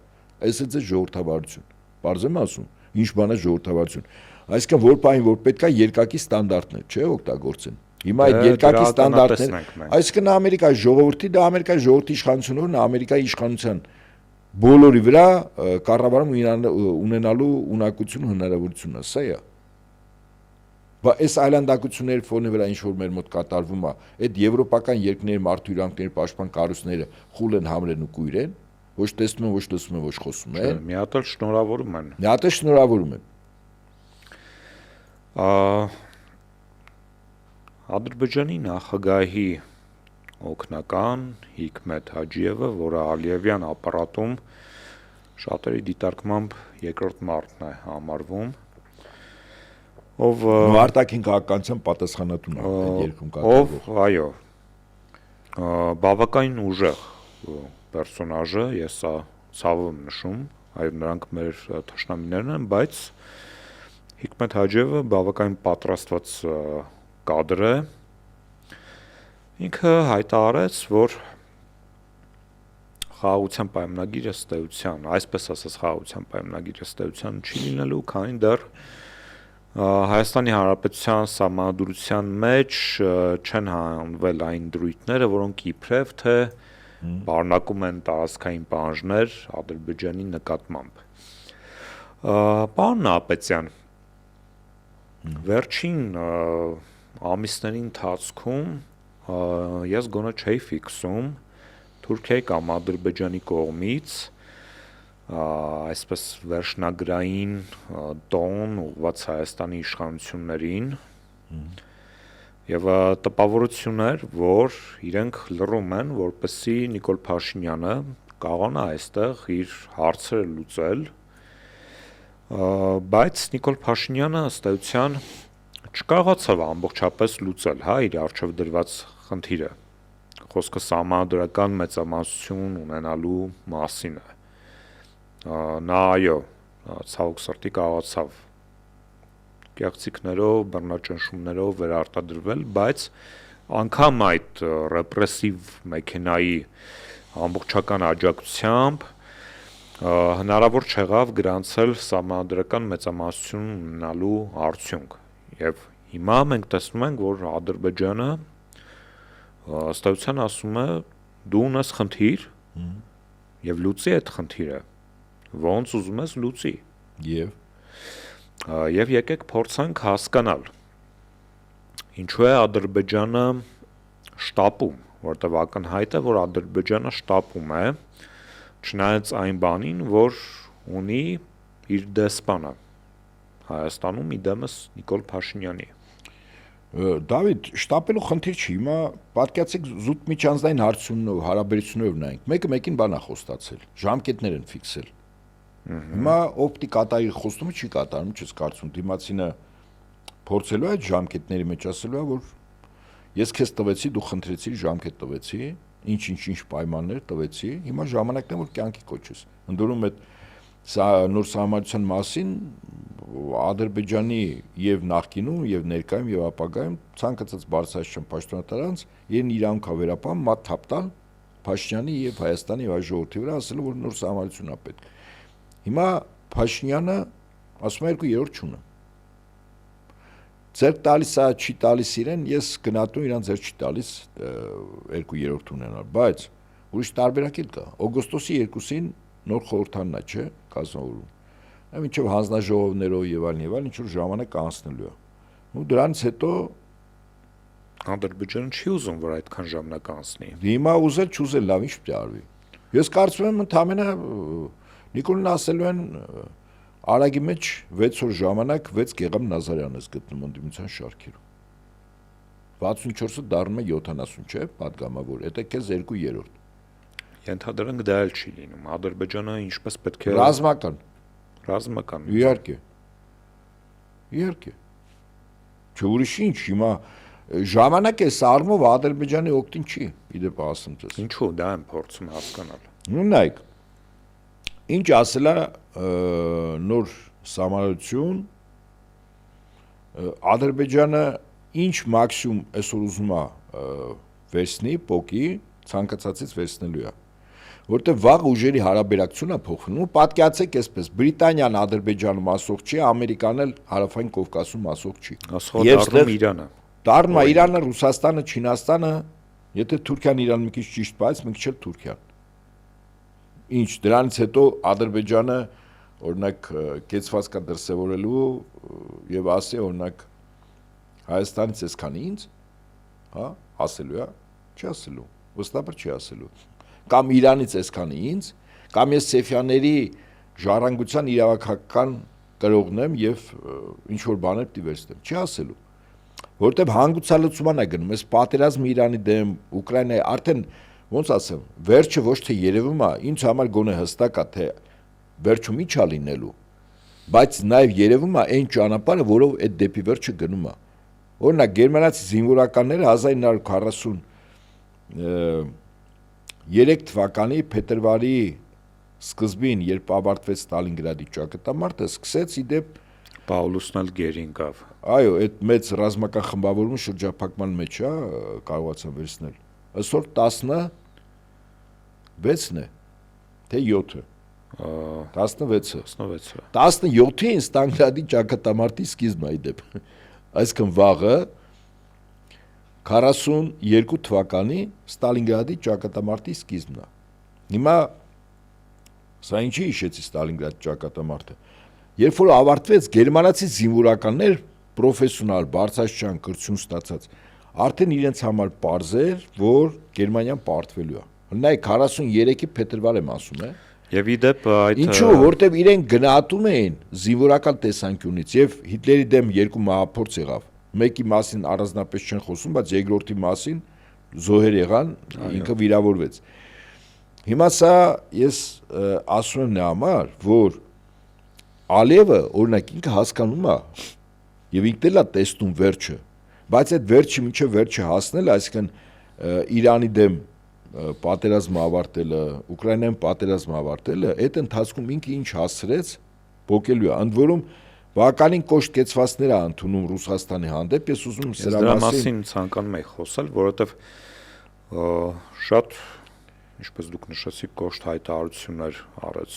Այս է ձեր ժողովրդավարություն։ Պարզ եմ ասում, ինչ բան է ժողովրդավարություն։ Այսինքն որ պահին որ պետք է երկակի ստանդարտներ, չէ, օգտագործեն։ Հիմա այդ երկակի ստանդարտներ, այսինքն Ամերիկայի ժողովրդի, դա Ամերիկայի ժողովրդի իշխանությունն է, Ամերիկայի իշխանության բոլորի վրա կառավարում ունենալու ունակություն հնարավորությունն է, սա է։ Բա այս այլանդակությունների ֆոնի վրա ինչ որ մեր մոտ կատարվում է, այդ եվրոպական երկրների մարդու իրավունքների պաշտպան կառույցները խուլ են, համր են ու կույր են, ոչ տեսնում են, ոչ լսում են, ոչ խոսում են։ Մի հատ էլ շնորհավորում են։ Մի հատ էլ շնորհավորում են։ Ադրբեջանի նախագահի օգնական Հիկմետ Հաջիևը, որը Ալիևյան ապարատում շատերի դիտարկմամբ երկրորդ մարդն է համարվում, ով արտաքին քաղաքականության պատասխանատուն է այդ երկրում կատարվող։ Ով, այո, բավականին ուժեղ պերսոնաժը, ես սա ցավով եմ նշում, այո, նրանք մեր թշնամիներն են, բայց Հիկմետ Հաջիևը բավականին պատրաստված կադր է, ինքը հայտարարեց, որ խաղաղության պայմանագիրը ստեյության, այսպես ասած խաղաղության պայմանագիրը ստեյության չի լինելու, քանի դեռ Հայաստանի Հանրապետության սահմանադրության մեջ չեն հանվել այն դրույթները, որոնք իբրև թե պարունակում են տարածքային պահանջներ Ադրբեջանի նկատմամբ։ Պարոն Նահապետյան, վերջին ամիսների ընթացքում ես գոնե չէի ֆիքսում Թուրքիայի կամ Ադրբեջանի կողմից այսպես վերջնագրային տոն ուղղված Հայաստանի իշխանություններին, Եվ տպավորություն էր, որ իրենք լռում են, որպեսզի Նիկոլ Փաշինյանը կարողանա այստեղ իր հարցերը լուծել, բայց Նիկոլ Փաշինյանը ըստ էության չկարողացավ ամբողջապես լուծել, իր առջև դրված խնդիրը։ Խոսքը սահմանադրական մեծամասնություն ունենալու մասին է։ Նա ցավոք սրտի կարողացավ կեղծիքներով, բռնաճնշումներով վերարտադրվել, բայց անգամ այդ ռեպրեսիվ մեքենայի ամբողջական աջակցությամբ հնարավոր չեղավ գրանցել սահմանադրական մեծամասնություն ունենալու արդյունք։ Եվ հիմա մենք տեսնում ենք, որ Ադրբեջանը ըստ էության ասում է դու ունես խնդիր եւ լուծի այդ խնդիրը։ Ոնց ուզում ես լուծի։ Եվ եկեք փորձենք հասկանալ ինչու է Ադրբեջանը շտապում, որտեղ ակնհայտ է, որ Ադրբեջանը շտապում է, չնայած այն բանին, որ ունի իր դեսպանը Հայաստանում իդեմս Նիկոլ Փաշինյանի։ Դավիթ, շտապելու խնդիր չի, հիմա պատկերացեք զուտ միջանձնային հարցություններով, հարաբերություններով նայենք, մեկը մեկին բան է խոստացել, ժամկետներ են ֆիքսել։ Հիմա օպտի կատարի խոստումը չի կատարում, չես կարծում դիմացինը փորձելու է այդ ժամկետների մեջ ասելու է, որ ես քեզ տվեցի, դու խնդրեցիր, ժամկետ տվեցի, ինչ պայմաններ տվեցի, հիմա ժամանակն է, որ կյանքի կոչես։ Ընդորում այդ նոր սահմանության մասին Ադրբեջանի եւ նախկինում եւ ներկայում եւ ապագայում ցանկացած բարձրաստիճան պաշտոնատարանց իրեն իրանք հավերապահ մատ թափտալ Փաշինյանի եւ Հայաստանի եւ ժողովրդի վրա ասելով որ նոր սահմանություն է պետք։ Հիմա Փաշինյանը ասում է 2/3 չունը։ Ձեր տալիս է, չի տալիս իրեն, ես գնահատում իրան ձեր չի տալիս 2/3 ունենալ, բայց ուրիշ տարբերակ էլ կա։ Օգոստոսի 2-ին նոր խորհրդանն է, չէ՞, կազմավորվում։ Մինչև հանձնաժողովներով եւ այլն, ինչ որ ժամանակ անցնելու է։ Ու դրանից հետո Ադրբեջանը չի ուզում, որ այդքան ժամանակ անցնի։ Հիմա ուզել չուզել լավ ինչ պետք է արվի։ Ես կարծում եմ ընդհանրապես Նիկոլին ասելու են Արագի մեջ 6 օր ժամանակ 6 Գեգամ Նազարյանն ես գտնում ընդդիմության շարքերում։ 64-ը դառնում է 70, չէ՞, պատգամավոր, դա քեզ 2/3։ Ենթադրենք դա էլ չի լինում։ Ադրբեջանը ինչպես պետք է Ռազմական։ Իհարկե։ Չէ ուրիշ ինչ, հիմա ժամանակ է սարմով Ադրբեջանի օգտին չի, իդեպ ասում ես։ Ինչու՞ դա եմ փորձում հասկանալ։ Ну նայեք։ Ինչ ասել է նոր սահմանություն Ադրբեջանը ինչ մաքսիմում այսօր ուզում է վերցնի փոկի ցանկացածից վերցնելու է որտեղ վաղ ուժերի հարաբերակցությունը փոխվում ու պատկերացեք այսպես Բրիտանիան Ադրբեջանում ասող չի Ամերիկան էլ Հարավային Կովկասում ասող չի Եվ Իրանը դառնում է Իրանը Ռուսաստանը Չինաստանը եթե Թուրքիան Իրան մի քիչ ճիշտ բայց մի քիչ էլ Թուրքիան Ինչ դրանից հետո Ադրբեջանը օրինակ կեցված կա դրսևորելու եւ ասի օրինակ Հայաստանից էսքանի ինձ հա ասելու է չի ասելու վստահաբար չի ասելու կամ Իրանից էսքանի ինձ կամ ես Սեֆյանների ժառանգության իրավական կրողն եմ եւ ինչ որ բաներ պիտի վերցնեմ չի ասելու որտեւ հանգուցալուծման է գնում այս պատերազմը Իրանի դեմ Ուկրաինայի արդեն ոնց ասեմ վերջը ոչ թե երևում է ինձ համար գոնե հստակ է թե վերջում ի՞նչ է լինելու բայց նաեւ երևում է այն ճանապարհը որով այդ դեպի վերջը գնում է օրինակ գերմանացի զինվորականները 1943 թվականի փետրվարի սկզբին երբ ավարտվեց Ստալինգրադի ճակատամարտը սկսեց իդեպ Պաուլոսն էլ գերին գավ այո այդ մեծ ռազմական խմբավորումը շրջափակման մեջ է կարողացան վերցնել այսօր 16-ն է թե 7-ը 16-ը 17-ին Ստալինգրադի ճակատամարտի սկիզբն է իդեպ այսքան վաղը 42 թվականի Ստալինգրադի ճակատամարտի սկիզբն է հիմա սա ինչի հիշեցի Ստալինգրադի ճակատամարտը երբ որ ավարտվեց գերմանացի զինվորականներ պրոֆեսիոնալ բարձրաստիճան կրթություն ստացած արդեն իրենց համար պարզ էր որ Գերմանիան պարտվելու է նայեք 43-ի փետրվար եմ ասում Եվ իդեպ այդ Ինչու որտեվ իրեն գնահատում էին զինվորական տեսանկյունից եւ Հիտլերի դեմ երկու մահափորձ եղավ Մեկի մասին առանձնապես չեն խոսում, բայց երկրորդի մասին զոհեր եղան, ինքը վիրավորվեց։ Հիմա սա ես ասում եմ նրա համար, որ Ալիևը օրինակ ինքը հասկանում է եւ ինքն էլ է տեսնում վերջը, բայց այդ վերջը մինչեւ վերջը հասնել, այսինքն Իրանի դեմ պատերազմը ավարտելը, Ուկրաինայում պատերազմը ավարտելը, այդ ընթացքում ինքը ինչ հասցրեց, փոկելու է, ընդ որում բավականին կոշտ կեցվածներ է ընդունում Ռուսաստանի հանդեպ, ես ուզում եմ սրա մասին ցանկանում եմ խոսել, որովհետեւ շատ, ինչպես դուք նշեցիք, կոշտ հայտարարություններ արեց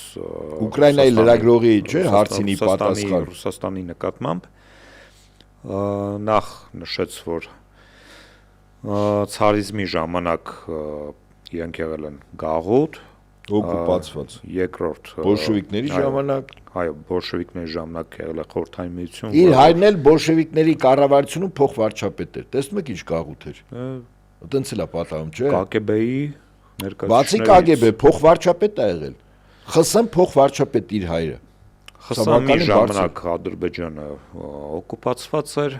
Ուկրաինայի լրագրողի, չէ, հարցինի պատասխան Ռուսաստանի նկատմամբ, նախ նշեց, որ ցարիզմի ժամանակ իրենք եղել են գաղութ, օկուպացված, երկրորդ բոլշևիկների ժամանակ, այո, բոլշևիկների ժամանակ եղել է Խորհրդային Միություն, իր հայրն էլ բոլշևիկների կառավարությունում փոխվարչապետ էր, տեսնում եք ինչ գաղութ էր, այդպես էլ է պատահում, չէ, KGB-ի ներկայացուցիչներից, բացի KGB, փոխվարչապետ է եղել, ԽՍՀՄ փոխվարչապետ իր հայրը, ԽՍՀՄ-ի ժամանակ Ադրբեջանը օկուպացված էր,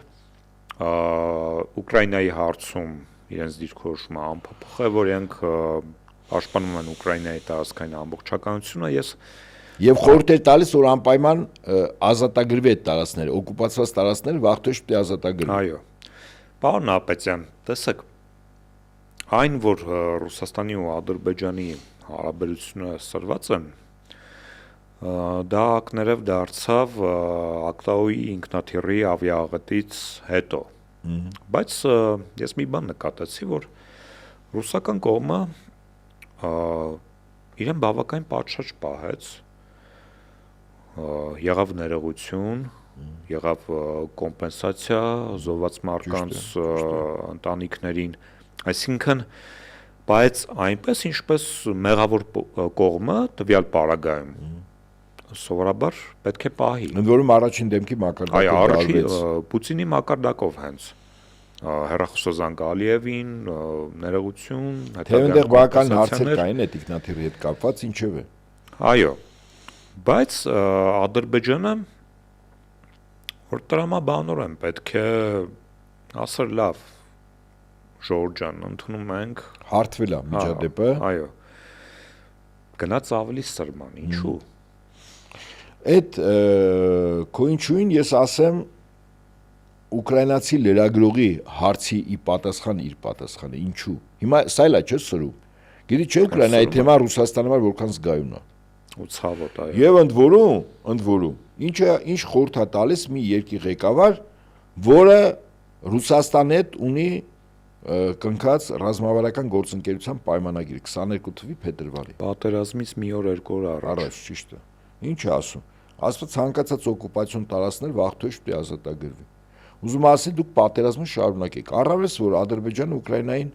Ուկրաինայի հարցում իրենց դիրքորոշումը անփոփոխ է, որ իրենք պաշտպանում են Ուկրաինայի տարածքային ամբողջականությունը, եւ խորհուրդ էր տալիս, որ անպայման ազատագրվի այդ տարածքները, օկուպացված տարածքները վաղտոջ պետք է ազատագրվի։ Այո։ Պարոն Ապետյան, տեսեք, այն, որ Ռուսաստանի ու Ադրբեջանի հարաբերությունները սրված են, դա ակներև դարձավ Ակտաուի ինքնաթիռի ավիաաղետից հետո։ Բայց ես մի բան նկատեցի, որ ռուսական կողմը իրեն բավականին պատշաճ պահեց, եղավ ներողություն, եղավ կոմպենսացիա զոհված մարդկանց ընտանիքներին, այսինքն բայց այնպես ինչպես մեղավոր կողմը տվյալ պարագայում սովորաբար պետք է պահի։ Ընդ որում առաջին դեմքի մակարդակով այո, առաջին Պուտինի մակարդակով հենց հերախոսազանգ Ալիևին, ներողություն, հետագայում բական հարցեր կային այդ ինքնաթիռի հետ կապված, ինչև է։ Այո, բայց Ադրբեջանը որ տրամաբանորեն պետք է ասել լավ, Ժորժ ջան, ընդունում ենք, հարթվել է միջադեպը։ Այո։ Գնաց ավելի սրման, ինչու։ Այդ քո ինչուին ես ասեմ ուկրաինացի լրագրողի հարցի իր պատասխանը, ինչու։ Հիմա սա էլ է չէ սրում։ Գիտի չէ Ուկրաինայի թեման Ռուսաստանի համար որքան զգայուն է։ Ու ցավոտ, այո։ Եվ ընդ որում, ինչ խորհուրդ է տալիս մի երկի ղեկավար, որը Ռուսաստանի հետ ունի կնքած ռազմավարական գործընկերության պայմանագիր 22 թվականի փետրվարի։ Պատերազմից մի օր, երկու օր առաջ, ճիշտ է։ Ինչ է ասում։ Ասում ցանկացած օկուպացիոն տարածքներ վաղտոջ պետք է ազատագրվի։ Ուզում ասի դուք պատերազմը շարունակեք։ Առավելս որ Ադրբեջանը Ուկրաինային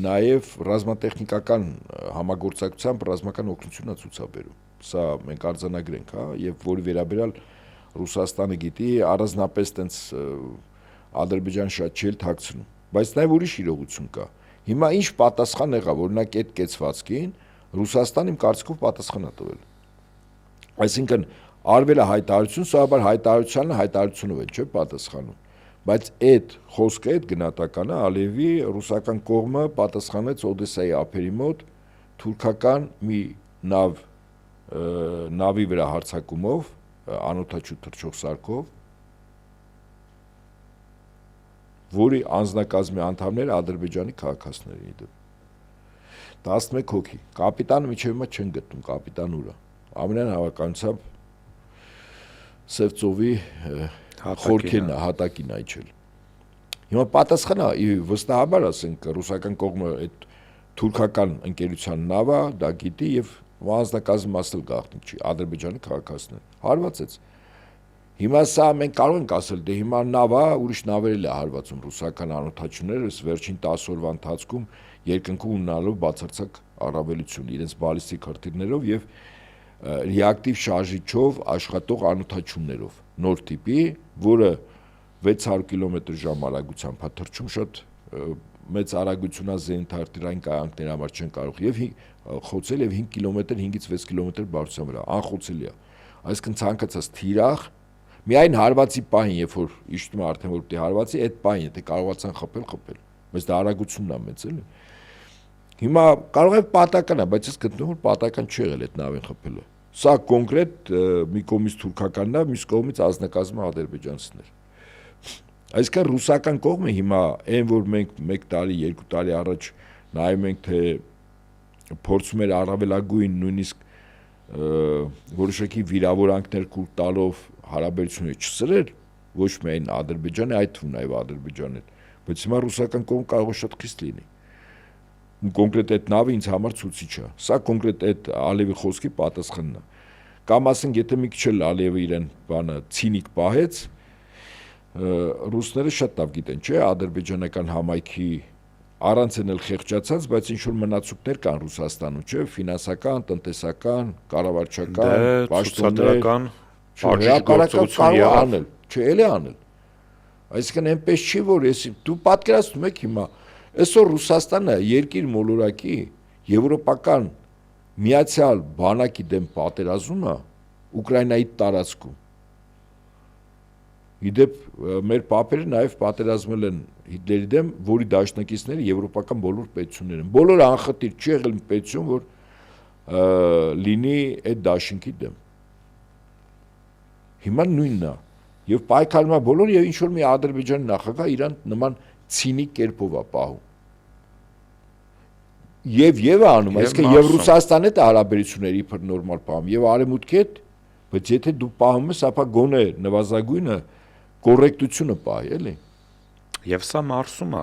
նաև ռազմատեխնիկական համագործակցությամբ ռազմական օգնություն է ցուցաբերում։ Սա մենք արձանագրենք, հա, եւ որի վերաբերյալ Ռուսաստանը գիտի, առանձնապես տենց Ադրբեջան շատ չէ թաքցնում, բայց նաև ուրիշ իրողություն կա։ Հիմա ինչ պատասխան եղավ, օրինակ այդ կեցվածքին Ռուսաստանը իմ կարծիքով պատասխան է տվել։ Այսինքն արվել է հայտարարություն, սովորաբար հայտարարությունով է, չէ՞ պատասխանում։ Բայց այդ խոսքը, այդ գնահատականը Ալիևի ռուսական կողմը պատասխանեց Օդեսայի ափերի մոտ թուրքական մի նավի վրա հարձակումով, անօդաչու թռչող սարքով, որի անձնակազմի անդամները Ադրբեջանի քաղաքացիներ էին։ 11 հոգի։ Կապիտանը միջև հիմա չեն գտնում, կապիտան ուր է։ Ամենայն հավանականությամբ Սև ծովի խորքերն է, հատակին այջել։ Հիմա պատասխանը վստահաբար ասենք ռուսական կողմը այդ թուրքական ընկերության նավը դա գիտի եւ անձնակազմի մասը գաղտնիք չի, Ադրբեջանի քաղաքացիներ հարվածեց։ Հիմա սա մենք կարող ենք ասել, դե հիմա նավը ուրիշ նավեր էլ է հարվածում ռուսական անօդաչուները, վերջին 10 օրվա ընթացքում երկնքում ունենալով բացարձակ առավելություն իրենց բալիստիկ հրթիռներով եւ ռեակտիվ շարժիչով աշխատող անօդաչուներով, նոր տիպի, որը 600 կմ/ժ արագությամբ է թռչում, շատ մեծ արագությունա զենիթ-արտիլերային կայանքների համար չեն կարող եւ խոցել եւ 5 կմ, 5-ից 6 կմ բարձրության վրա, անխոցելի է։ Այսինքն ցանկացած թիրախ Միայն հարվածի պահին, երբ որ իշխում է արդեն որ պիտի հարվածի, այդ պահին, եթե կարողացան խփել, բայց դա արագությունն է մեծ էլի։ Հիմա կարող է պատական է, բայց ես գտնում որ պատական չի եղել այդ նավին խփելը։ Սա կոնկրետ մի կողմից թուրքականն է, մյուս կողմից ազնագազմը ադրբեջանցիներ։ Այսինքն ռուսական կողմը հիմա այն որ մենք 1 տարի, 2 տարի առաջ նայում ենք թե փորձում էր առավելագույն նույնիսկ որոշակի վիրավորանքներ կուլ տալով հարաբերությունները չսրել, ոչ միայն Ադրբեջանը, այդ թվում նաև Ադրբեջանն, բայց հիմա ռուսական կողմը կարող է շատ խիստ լինի։ Կոնկրետ այդ նավը ինձ համար ցուցիչ է։ Սա կոնկրետ այդ Ալիևի խոսքի պատասխանն է։ Կամ ասենք, եթե մի քիչ էլ Ալիևը իրեն բանը ցինիկ պահեց, ռուսները շատ լավ գիտեն, չէ՞, ադրբեջանական համայնքի առանց էլ խեղճացած, բայց ինչ որ մնացուկներ կան Ռուսաստանում, չէ՞, ֆինանսական, տնտեսական, կառավարչական, պաշտոնական, անել, չէ, էլի անել։ Այսինքն այնպես չի, որ դու պատկերացնում եք հիմա, այսօր Ռուսաստանը երկիր մոլորակի եվրոպական միացյալ բանակի դեմ պատերազում է Ուկրաինայի տարածքում։ Իդեպ մեր պապերը նաև պատերազմել են Հիտլերի դեմ, որի դաշնակիցները եվրոպական բոլոր պետություններ են։ Բոլոր անխտիր չի եղել մի պետություն, որ լինի այդ դաշինքի դեմ։ Հիմա նույնն է։ Եվ պայքարում է բոլոր եւ ինչ որ մի Ադրբեջանի նախագահ իրան նման ցինիկ կերպով է պահում։ Եվ անում, այսինքն եւ Ռուսաստանի հետ հարաբերությունները իբր նորմալ պահում, եւ Արևմուտքի հետ, բայց եթե դու պահում ես, ապա գոնե նվազագույնը կոռեկտությունը պահի, էլի։ Եվ սա մարսում է։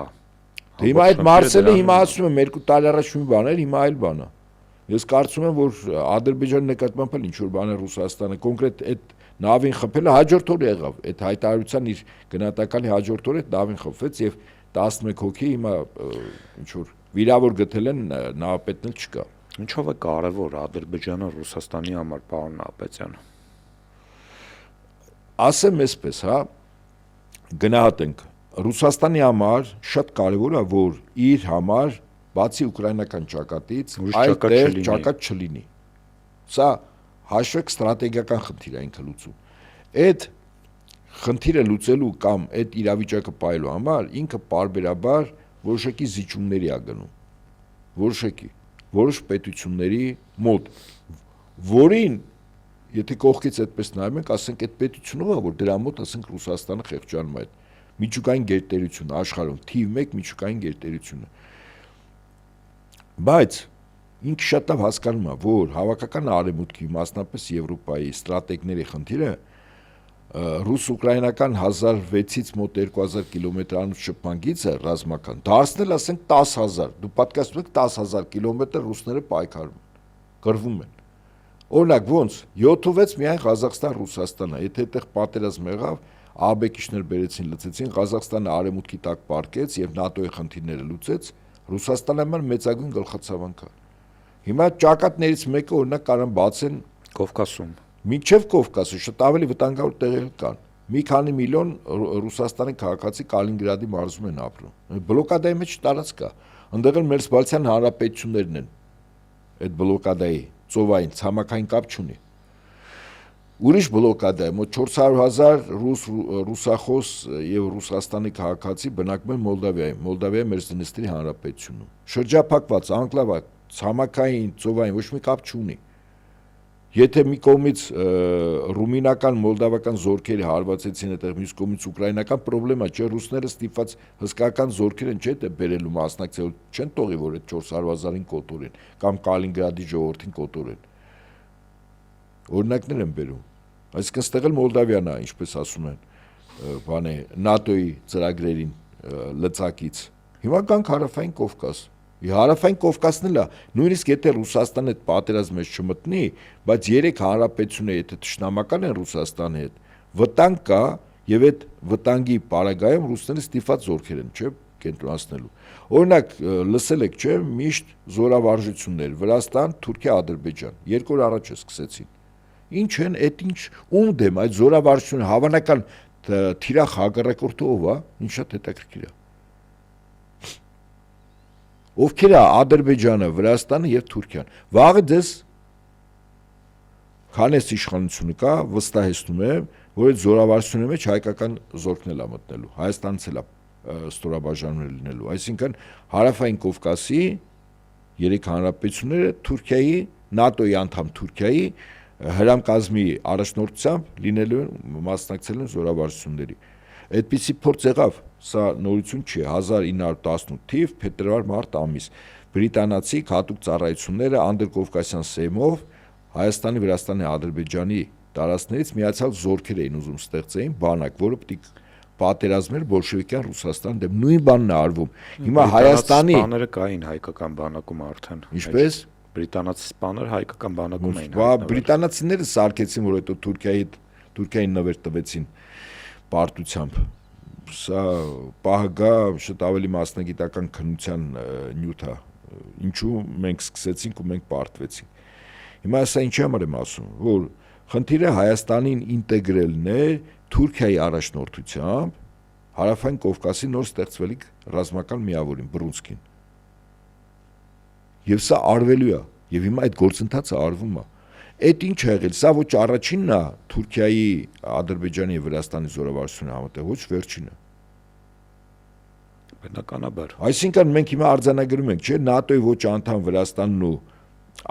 Դե հիմա այդ մարսելը հիմա ասում եմ 2 տարի առաջ մի բան էր, հիմա այլ բան է։ Ես կարծում եմ, որ Ադրբեջանի նկատմամբ էլ ինչ որ բան է Ռուսաստանը կոնկրետ այդ նավին խփելը հաջորդ օր եղավ։ Այդ հայտարարության իր գնահատականի հաջորդ օր այդ նավին խփվեց եւ 11 հոգի հիմա ինչ որ վիրավոր գտել են, նավապետն էլ չկա։ Ինչով է կարևոր Ադրբեջանը Ռուսաստանի համար, պարոն Նահապետյան։ Ասեմ այսպես, հա, գնահատենք Ռուսաստանի համար շատ կարևոր է, որ իր համար բացի ուկրաինական ճակատից այլ տեղ ճակատ չլինի։ Սա հաշվեք ստրատեգիական խնդիր է ինքը լուծում։ Այդ խնդիրը լուծելու կամ այդ իրավիճակը պահելու համար ինքը պարբերաբար որոշակի զիջումների է գնում։ Որոշ պետությունների մոտ, որին եթե կողքից այդպես նայում ենք, ասենք այդ պետությունով է, որ դրա մոտ ասենք Ռուսաստանը խեղճանում է այդ միջուկային գերտերությունը աշխարհում, թիվ 1 միջուկային գերտերությունը։ Բայց ինքը շատ լավ հասկանում է, որ հավաքական արևմուտքի, մասնապես Եվրոպայի ստրատեգների խնդիրը ռուս-ուկրաինական 1006-ից մոտ 2000 կիլոմետրանոց շփման գիծը ռազմական դարձնել, ասենք 10000, դու պատկերացնում եք 10000 կիլոմետր ռուսները պայքարում են, կռվում են։ Օրինակ ոնց 7-6 միայն Ղազախստան-Ռուսաստանը, եթե այդտեղ պատերազմ եղավ, աբեկիչներ բերեցին, լցեցին, Ղազախստանը արևմուտքի տակ պարկեց եւ ՆԱՏՕ-ի խնդիրները լուծեց, Ռուսաստանը համար մեծագույն գլխացավանք է։ Հիմա ճակատներից մեկը օրինակ կարան բացեն Կովկասում։ Մինչև Կովկասը շատ ավելի վտանգավոր տեղեր կան։ Մի քանի միլիոն Ռուսաստանի քաղաքացի Կալինինգրադի մարզում են ապրում։ Բլոկադայի մեջ տարածք կա։ Այնտեղ էլ մեր Սբալցյան հանրապետություններն են։ Այդ բլոկադայի ծովային ցամաքային կապ չունի։ Ուրիշ բլոկադա է, մոտ 400,000 ռուսախոս եւ Ռուսաստանի քաղաքացի բնակվում են Մոլդավիայում, Մոլդավիայի Մերձդնեստրի հանրապետությունում։ Շրջափակված, անկլավատ, ցամաքային, ծովային ոչ մի կապ չունի։ Եթե մի կողմից ռումինական, մոլդավական զորքերը հարվածեցին այդտեղ, մյուս կողմից ուկրաինական պրոբլեմա չէ, ռուսները ստիպված հսկական զորքեր են չէ՞ դե բերելու մասնակցել, չեն տողի որ այդ 400,000-ին կոտորեն կամ Կալինինգրադի ժողովրդին կոտորեն։ Օրինակներ են բերում։ Այսինքն ստեղ էլ Մոլդավիան է, ինչպես ասում են, բան է ՆԱՏՕ-ի ծրագրերին լծակից։ Հիմա կան Հարավային Կովկաս։ Հարավային Կովկասն էլ է, նույնիսկ եթե Ռուսաստանը այդ պատերազմը չմտնի, բայց 3 հանրապետությունները եթե թշնամական են Ռուսաստանի հետ, վտանգ կա եւ այդ վտանգի պարագայում ռուսները ստիպված զորքեր են, չէ՞, կենտրոնացնելու։ Օրինակ, լսել եք, չէ՞, միշտ զորավարժություններ Վրաստան, Թուրքիա, Ադրբեջան 2 օր առաջ է սկսեցին։ Ինչ են, այդ ինչ ում դեմ այդ զորավարժությունը հավանական թիրախ հակառակորդը ով է, ինչ շատ հետաքրքիր է։ Ովքեր է Ադրբեջանը, Վրաստանը եւ Թուրքիան։ Վաղը դες քանես իշխանությունը կա, վստահեցնում է, որ այդ զորավարությունների մեջ հայկական զորքն էլ է մտնելու, Հայաստանից էլ է ստորաբաժանումներ լինելու, այսինքն հարավային Կովկասի 3 հանրապետությունները Թուրքիայի, ՆԱՏՕ-ի անդամ Թուրքիայի հրամկազմի առաջնորդությամբ լինելու մասնակցել են զորավարությունների։ Այդպիսի փորձ եղավ, սա նորություն չի, 1918 թիվ փետրվար-մարտ ամիս բրիտանացի հատուկ ծառայությունները անդրկովկասյան սեմով Հայաստանի, Վրաստանի, Ադրբեջանի տարածքներից միացյալ զորքեր էին ուզում ստեղծեին բանակ, որը պետք պատերազմեր բոլշևիկյան Ռուսաստան դեմ նույն բանն է արվում։ Հիմա Հայաստանի սպաները կային հայկական բանակում արդեն։ Ինչպես բրիտանացի սպաներ հայկական բանակում էին։ Բրիտանացիները սարքեցին, որ հետո Թուրքիային նվեր տվեցին պարտությամբ։ Սա պահգա շատ ավելի մասնագիտական քննության նյութ է, ինչու մենք սկսեցինք ու մենք պարտվեցինք։ Հիմա սա ինչի համար եմ ասում, որ խնդիրը Հայաստանին ինտեգրելն է Թուրքիայի առաջնորդությամբ հարավային Կովկասի նոր ստեղծվելիք ռազմական միավորին Բրունսկին։ Եվ սա արվելու է, եւ հիմա այդ գործընթացը արվում է։ Այդ ինչ է եղել, սա ոչ առաջինն է Թուրքիայի, Ադրբեջանի եւ Վրաստանի զորավարությունը համատեղ, ոչ վերջինը։ Բնականաբար։ Այսինքն մենք հիմա արձանագրում ենք, չէ, ՆԱՏՕ-ի ոչ անդամ Վրաստանն ու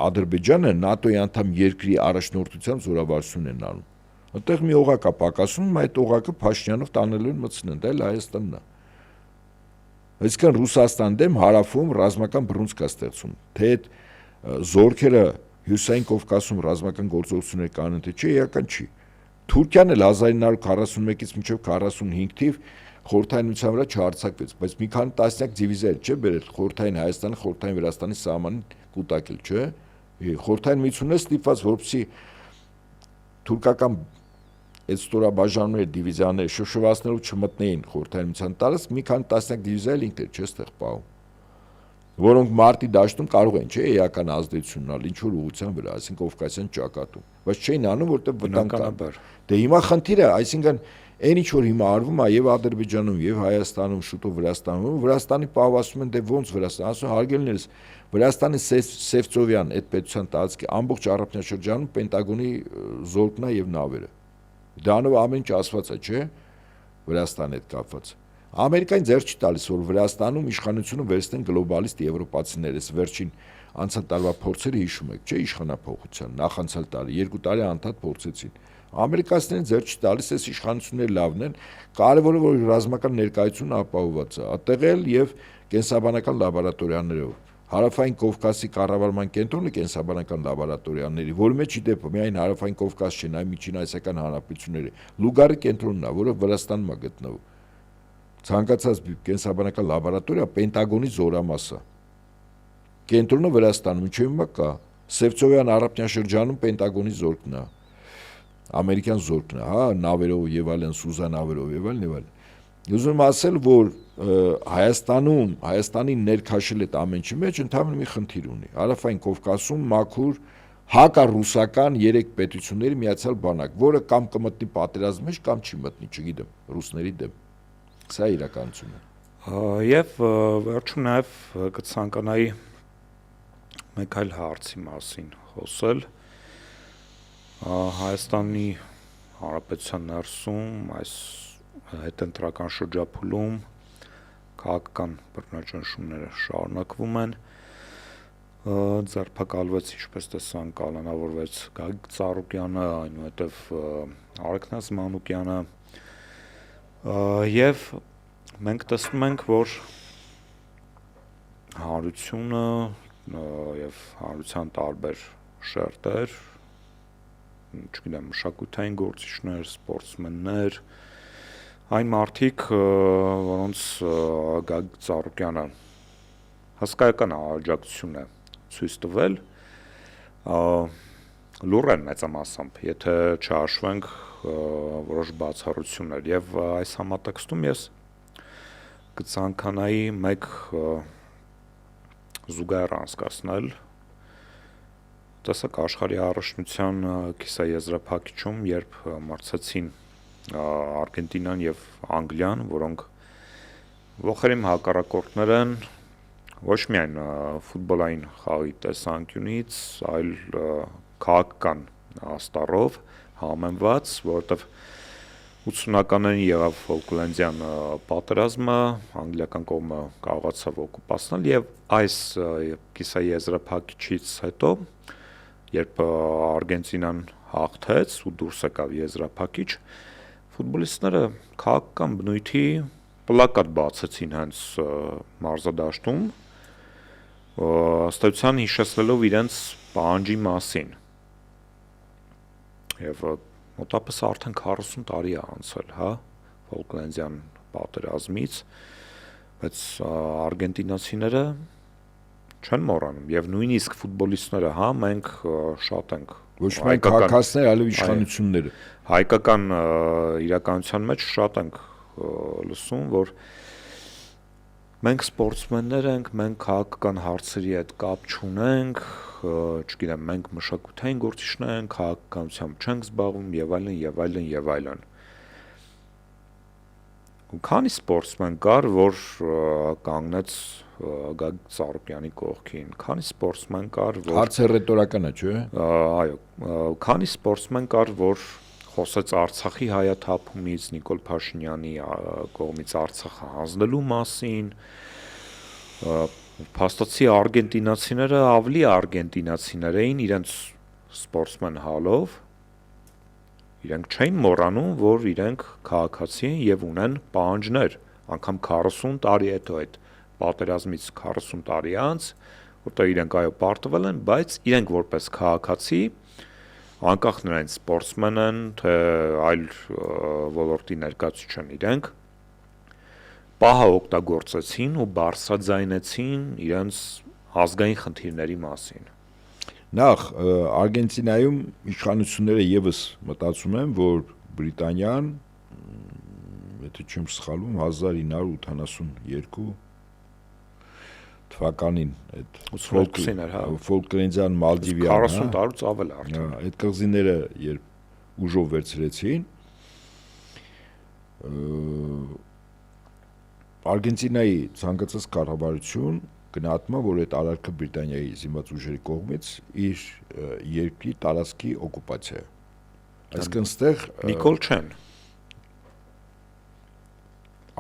Ադրբեջանը ՆԱՏՕ-ի անդամ երկրի առաջնորդությամբ զորավարություն են անում։ Այդտեղ մի օղակ է պակասում, այդ օղակը Փաշինյանով տանելու են մտցնեն, դա էլ Հայաստանն է։ Այսինքն Ռուսաստան դեմ հարավում ռազմական բռունցք է ստեղծում, թե այդ զորքերը Հյուսային Կովկասում ռազմական գործողություններ կանեն, թե չէ, էական չի։ Թուրքիան էլ 1941-ից մինչև 45 թիվ խորհրդային միության վրա չհարձակվեց, բայց մի քանի տասնյակ դիվիզիա չէ բերել խորհրդային Հայաստանի, խորհրդային Վրաստանի սահմանին կուտակել, չէ։ Խորհրդային միությունը ստիպված, որպեսզի թուրքական այդ ստորաբաժանումների դիվիզիաները շշվացնելու չմտնեին խորհրդային միության տարածք, մի քանի տասնյակ դիվիզիա էլ ինքն չէ ստեղ պահում, որոնք մարտի դաշտում կարող են, չէ, էական ազդեցություն ունենալ ինչ որ ուղղության վրա, այսինքն Կովկասյան ճակատում, բայց չէին անում, որտեղ վտանգ կա։ Դե հիմա խնդիրը, այսինքն այն ինչ որ հիմա արվում է եւ Ադրբեջանում եւ Հայաստանում, շուտով Վրաստանում, Վրաստանի պահվածում են, դե ոնց Վրաստան, ասում հարգելիներս, Վրաստանի Սևծովյան այդ պետության տարածքի ամբողջ առափնյաշրջանում Պենտագոնի զորքն է եւ նավերը։ Դրանով ամեն ինչ ասված է, չէ, Վրաստանի հետ կապված։ Ամերիկան ձեռ չի տալիս, որ Վրաստանում իշխանությունը վերցնեն գլոբալիստ եվրոպացիներ, վերջին անցյալ տարվա փորձերը հիշում եք, չէ, իշխանափոխության նախանցյալ տարի 2 տարի անդադ փորձեցին։ Ամերիկացիներին ձեռ չի տալիս, այս իշխանությունները լավն են, կարևորը որ ռազմական ներկայությունը ապահովված է, ատեղել եւ կենսաբանական լաբորատորիաներով։ Հարավային Կովկասի կառավարման կենտրոնը կենսաբանական լաբորատորիաների, որի մեջ ի դեպ միայն Հարավային Կովկաս չէ, այլ Միջին Ասիական Հանրապետությունների, Լուգարի կենտրոնն է, որը Վրաստանում է գտնվում։ Ցանկացած կենսաբանական լաբորատորիա Պենտագոնի զորամասը։ Կենտրոնը Վրաստանում, ինչու՞ հիմա կա։ Սևծովյան առափնյաշրջանում Պենտագոնի զորքն է։ Ամերիկյան զորքն է, հա, նավերով եւ այլն, Սուզա նավերով եւ այլն։ Ուզում եմ ասել, որ Հայաստանի ներքաշել այդ ամեն ինչի մեջ ընդհանուր մի խնդիր ունի։ Հարավային Կովկասում մաքուր հակառուսական 3 պետությունների միացյալ բանակ, որը կամ կմտնի պատերազմի մեջ, կամ չի մտնի, չգիտեմ, ռուսների դեմ։ Սա իրականությունն է։ Եվ վերջում նաև կցանկանայի մեկ այլ հարցի մասին խոսել։ Հայաստանի Հանրապետության ներսում այս հետընտրական շրջափուլում քաղաքական բռնաճնշումները շարունակվում են, ձերբակալվեց, ինչպես տեսան, կալանավորվեց Գագիկ Ծառուկյանը, այնուհետև Արաքնաս Մանուկյանը, եւ մենք տեսնում ենք, որ հանրությունը եւ հանրության տարբեր շերտեր, չգիտեմ, մշակութային գործիչներ, սպորտսմեններ, այն մարդիկ, որոնց Գագիկ Ծառուկյանը հսկայական աջակցություն է ցույց տվել, լուռ են մեծամասամբ, եթե չհաշվենք որոշ բացառություններ, եւ այս համատեքստում ես կցանկանայի մեկ զուգահեռ անցկացնել, տեսակ աշխարհի առաջնության կիսաեզրափակիչում, երբ մրցեցին Արգենտինան եւ Անգլիան, որոնք ողերիմ հակառակորդներ են ոչ միայն ֆուտբոլային խաղի տեսանկյունից, այլ քաղաքական աստառով համեմված, որովհետեւ 80-ականներին եղավ Ֆոլկլենդյան պատերազմը, անգլիական կողմը կարողացավ օկուպացնել եւ այս կիսաեզրափակիչից հետո, երբ Արգենտինան հաղթեց ու դուրս եկավ եզրափակիչ, ֆուտբոլիստները քաղաքական բնույթի պլակատ բացեցին հենց մարզադաշտում, ըստ էության հիշեցնելով իրենց պահանջի մասին։ Եվ մոտավորապես արդեն 40 տարի է անցել, հա, Ֆոլկլենդյան պատերազմից, բայց արգենտինացիները չեն մոռանում եւ նույնիսկ ֆուտբոլիստները, հա, մենք շատ ենք ոչ միայն քաղաքացիներ, այլև իշխանությունները հայկական իրականության մեջ շատ ենք լսում, որ մենք սպորտսմեններ ենք, մենք քաղաքական հարցերի հետ կապ չունենք, չգիտեմ, մենք մշակութային գործիչներ ենք, քաղաքականությամբ չենք զբաղվում եւ այլն եւ այլն եւ այլն։ Ու քանի սպորտսմեն կար, որ կանգնեց Գագիկ Ծառուկյանի կողքին, քանի սպորտսմեն կար, որ հարցը ռետորական է, չէ՞։ Այո, քանի սպորտսմեն կար, որ խոսեց Արցախի հայաթափումից, Նիկոլ Փաշինյանի կողմից Արցախը հանձնելու մասին, փաստացի արգենտինացիները ավելի արգենտինացիներ էին իրենց սպորտսմեն հալով, իրենք չէին մոռանում, որ իրենք քաղաքացի են եւ ունեն պահանջներ, անգամ 40 տարի հետո այդ պատերազմից 40 տարի անց, որտեղ իրենք այո պարտվել են, բայց իրենք որպես քաղաքացի անկախ նրանից սպորտսմեն են, թե այլ ոլորտի ներկայացուցիչ են իրենք, պահը օգտագործեցին ու բարձրաձայնեցին իրենց ազգային խնդիրների մասին։ Նախ Արգենտինայում իշխանությունները եւս մտածում են, որ Բրիտանիան, եթե չեմ սխալվում, 1982 թվականին այդ Ֆոլկլենդյան Մալդիվյան 40 տարուց ավել արդեն այդ կղզիները երբ ուժով վերցրեցին, Արգենտինայի ցանկացած կառավարություն գնահատում է, որ այդ արարքը Բրիտանիայի զինված ուժերի կողմից իր երկրի տարածքի օկուպացիա է։ Այսինքն ստեղ Նիկոլ չեն